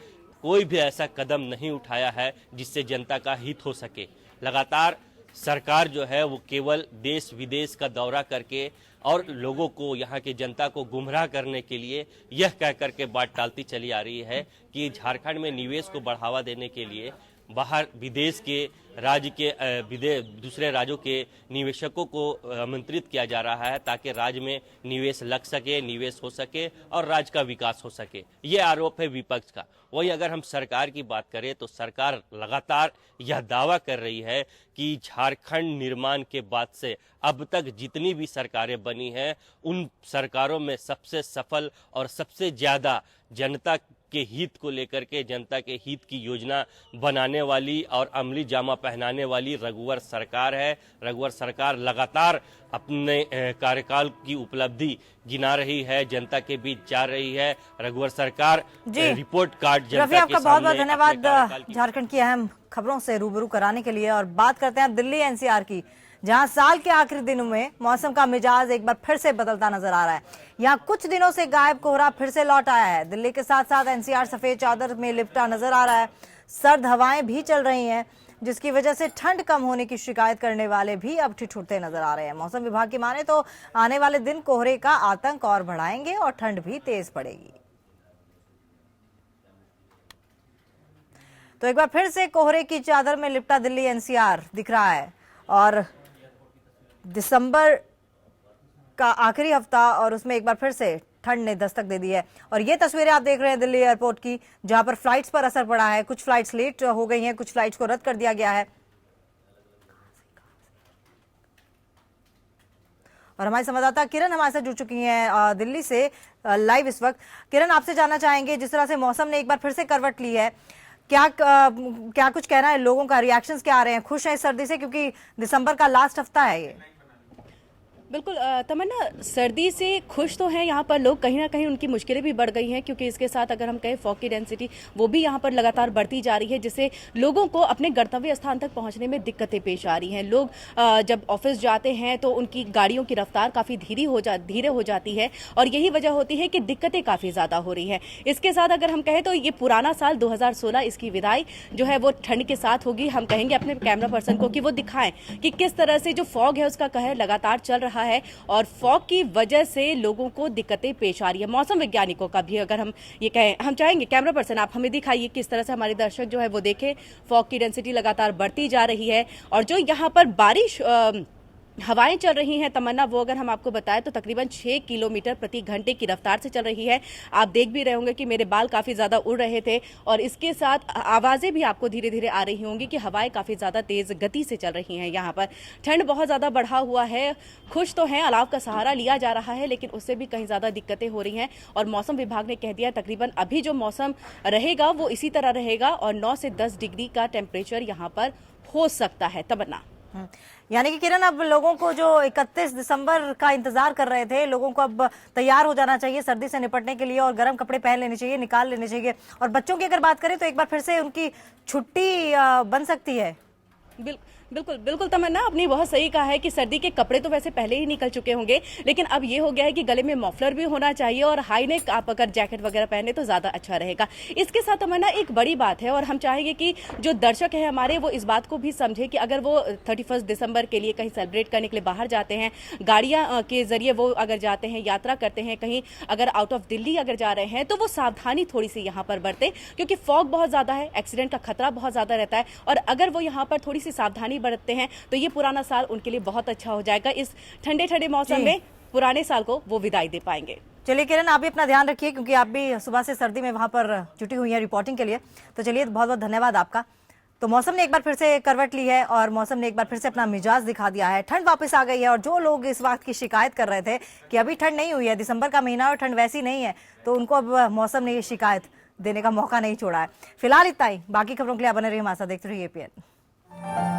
कोई भी ऐसा कदम नहीं उठाया है जिससे जनता का हित हो सके। लगातार सरकार जो है वो केवल देश विदेश का दौरा करके और लोगों को, यहाँ की जनता को गुमराह करने के लिए यह कह करके बात टालती चली आ रही है कि झारखंड में निवेश को बढ़ावा देने के लिए बाहर विदेश के राज्य के दूसरे राज्यों के निवेशकों को आमंत्रित किया जा रहा है ताकि राज्य में निवेश लग सके, निवेश हो सके और राज्य का विकास हो सके। ये आरोप है विपक्ष का। वहीं अगर हम सरकार की बात करें तो सरकार लगातार यह दावा कर रही है कि झारखंड निर्माण के बाद से अब तक जितनी भी सरकारें बनी हैं उन सरकारों में सबसे सफल और सबसे ज्यादा जनता के हित को लेकर के, जनता के हित की योजना बनाने वाली और अमली जामा पहनाने वाली रघुवर सरकार है। रघुवर सरकार लगातार अपने कार्यकाल की उपलब्धि गिना रही है, जनता के बीच जा रही है। रघुवर सरकार रिपोर्ट कार्ड जनता के आपका बहुत बहुत धन्यवाद झारखंड की अहम खबरों से रूबरू कराने के लिए। और बात करते हैं दिल्ली एनसीआर की, जहां साल के आखिरी दिनों में मौसम का मिजाज एक बार फिर से बदलता नजर आ रहा है। यहां कुछ दिनों से गायब कोहरा फिर से लौट आया है। दिल्ली के साथ साथ एनसीआर सफेद चादर में लिपटा नजर आ रहा है। सर्द हवाएं भी चल रही हैं, जिसकी वजह से ठंड कम होने की शिकायत करने वाले भी अब ठिठुरते नजर आ रहे हैं। मौसम विभाग की माने तो आने वाले दिन कोहरे का आतंक और बढ़ाएंगे और ठंड भी तेज पड़ेगी। तो एक बार फिर से कोहरे की चादर में लिपटा दिल्ली एनसीआर दिख रहा है और दिसंबर का आखिरी हफ्ता और उसमें एक बार फिर से ठंड ने दस्तक दे दी है। और ये तस्वीरें आप देख रहे हैं दिल्ली एयरपोर्ट की, जहां पर फ्लाइट्स पर असर पड़ा है। कुछ फ्लाइट्स लेट हो गई हैं, कुछ फ्लाइट्स को रद्द कर दिया गया है। और हमारे संवाददाता किरण हमारे साथ जुड़ चुकी हैं दिल्ली से लाइव इस वक्त। किरण, आपसे जानना चाहेंगे, जिस तरह से मौसम ने एक बार फिर से करवट ली है, क्या कुछ कहना है लोगों का, रिएक्शंस क्या आ रहे हैं? खुश हैं इस सर्दी से, क्योंकि दिसंबर का लास्ट हफ्ता है ये? बिल्कुल तमन्ना, सर्दी से खुश तो हैं यहाँ पर लोग, कहीं ना कहीं उनकी मुश्किलें भी बढ़ गई हैं क्योंकि इसके साथ अगर हम कहें फॉग की डेंसिटी वो भी यहाँ पर लगातार बढ़ती जा रही है, जिससे लोगों को अपने गंतव्य स्थान तक पहुँचने में दिक्कतें पेश आ रही हैं। लोग जब ऑफिस जाते हैं तो उनकी गाड़ियों की रफ्तार काफ़ी धीरे हो जाती है और यही वजह होती है कि दिक्कतें काफ़ी ज़्यादा हो रही हैं। इसके साथ अगर हम कहें तो ये पुराना साल 2016, इसकी विदाई जो है वो ठंड के साथ होगी। हम कहेंगे अपने कैमरा पर्सन को कि वो दिखाएं कि किस तरह से जो फॉग है उसका कहर लगातार चल रहा है और फॉग की वजह से लोगों को दिक्कतें पेश आ रही है। मौसम वैज्ञानिकों का भी अगर हम ये कहें, हम चाहेंगे कैमरा पर्सन आप हमें दिखाइए किस तरह से हमारे दर्शक जो है वो देखें फॉग की डेंसिटी लगातार बढ़ती जा रही है और जो यहाँ पर बारिश हवाएं चल रही हैं तमन्ना, वो अगर हम आपको बताएं तो तकरीबन 6 किलोमीटर प्रति घंटे की रफ्तार से चल रही है। आप देख भी रहे होंगे कि मेरे बाल काफ़ी ज़्यादा उड़ रहे थे और इसके साथ आवाज़ें भी आपको धीरे धीरे आ रही होंगी कि हवाएं काफ़ी ज़्यादा तेज़ गति से चल रही हैं। यहाँ पर ठंड बहुत ज़्यादा बढ़ा हुआ है। खुश तो हैं, अलाव का सहारा लिया जा रहा है, लेकिन उससे भी कहीं ज़्यादा दिक्कतें हो रही हैं और मौसम विभाग ने कह दिया तकरीबन अभी जो मौसम रहेगा वो इसी तरह रहेगा और 9 से 10 डिग्री का टेम्परेचर यहाँ पर हो सकता है। तमन्ना। यानी कि किरण, अब लोगों को जो 31 दिसंबर का इंतजार कर रहे थे, लोगों को अब तैयार हो जाना चाहिए सर्दी से निपटने के लिए और गर्म कपड़े पहन लेने चाहिए, निकाल लेने चाहिए। और बच्चों की अगर बात करें तो एक बार फिर से उनकी छुट्टी बन सकती है। बिल्कुल बिल्कुल तमन्ना, आपने बहुत सही कहा है कि सर्दी के कपड़े तो वैसे पहले ही निकल चुके होंगे, लेकिन अब ये हो गया है कि गले में मफलर भी होना चाहिए और हाई नेक आप अगर जैकेट वगैरह पहने तो ज़्यादा अच्छा रहेगा। इसके साथ तमन्ना एक बड़ी बात है और हम चाहेंगे कि जो दर्शक हैं हमारे वो इस बात को भी समझे कि अगर वो 31 दिसंबर के लिए कहीं सेलिब्रेट करने के लिए बाहर जाते हैं, गाड़ियाँ के जरिए वो अगर जाते हैं, यात्रा करते हैं, कहीं अगर आउट ऑफ दिल्ली अगर जा रहे हैं, तो वो सावधानी थोड़ी सी यहाँ पर बरतें, क्योंकि फॉग बहुत ज़्यादा है, एक्सीडेंट का खतरा बहुत ज़्यादा रहता है। और अगर वो यहाँ पर थोड़ी सी सावधानी बरतते हैं तो ये पुराना साल उनके लिए बहुत अच्छा हो जाएगा। इस ठंडे ठंडे मौसम में पुराने साल को वो विदाई दे पाएंगे। चलिए किरण, आप भी अपना ध्यान रखिए क्योंकि आप भी सुबह से सर्दी में वहां पर जुटी हुई हैं रिपोर्टिंग के लिए। तो चलिए, बहुत बहुत धन्यवाद आपका। तो मौसम ने एक बार फिर से करवट ली है और मौसम ने एक बार फिर से अपना मिजाज दिखा दिया है। ठंड वापस आ गई है और जो लोग इस वक्त की शिकायत कर रहे थे कि अभी ठंड नहीं हुई है, दिसंबर का महीना और ठंड वैसी नहीं है, तो उनको अब मौसम ने ये शिकायत देने का मौका नहीं छोड़ा है। फिलहाल इतना ही। बाकी खबरों के लिए बने रहिए हमारे साथ, देखते रहिए APN।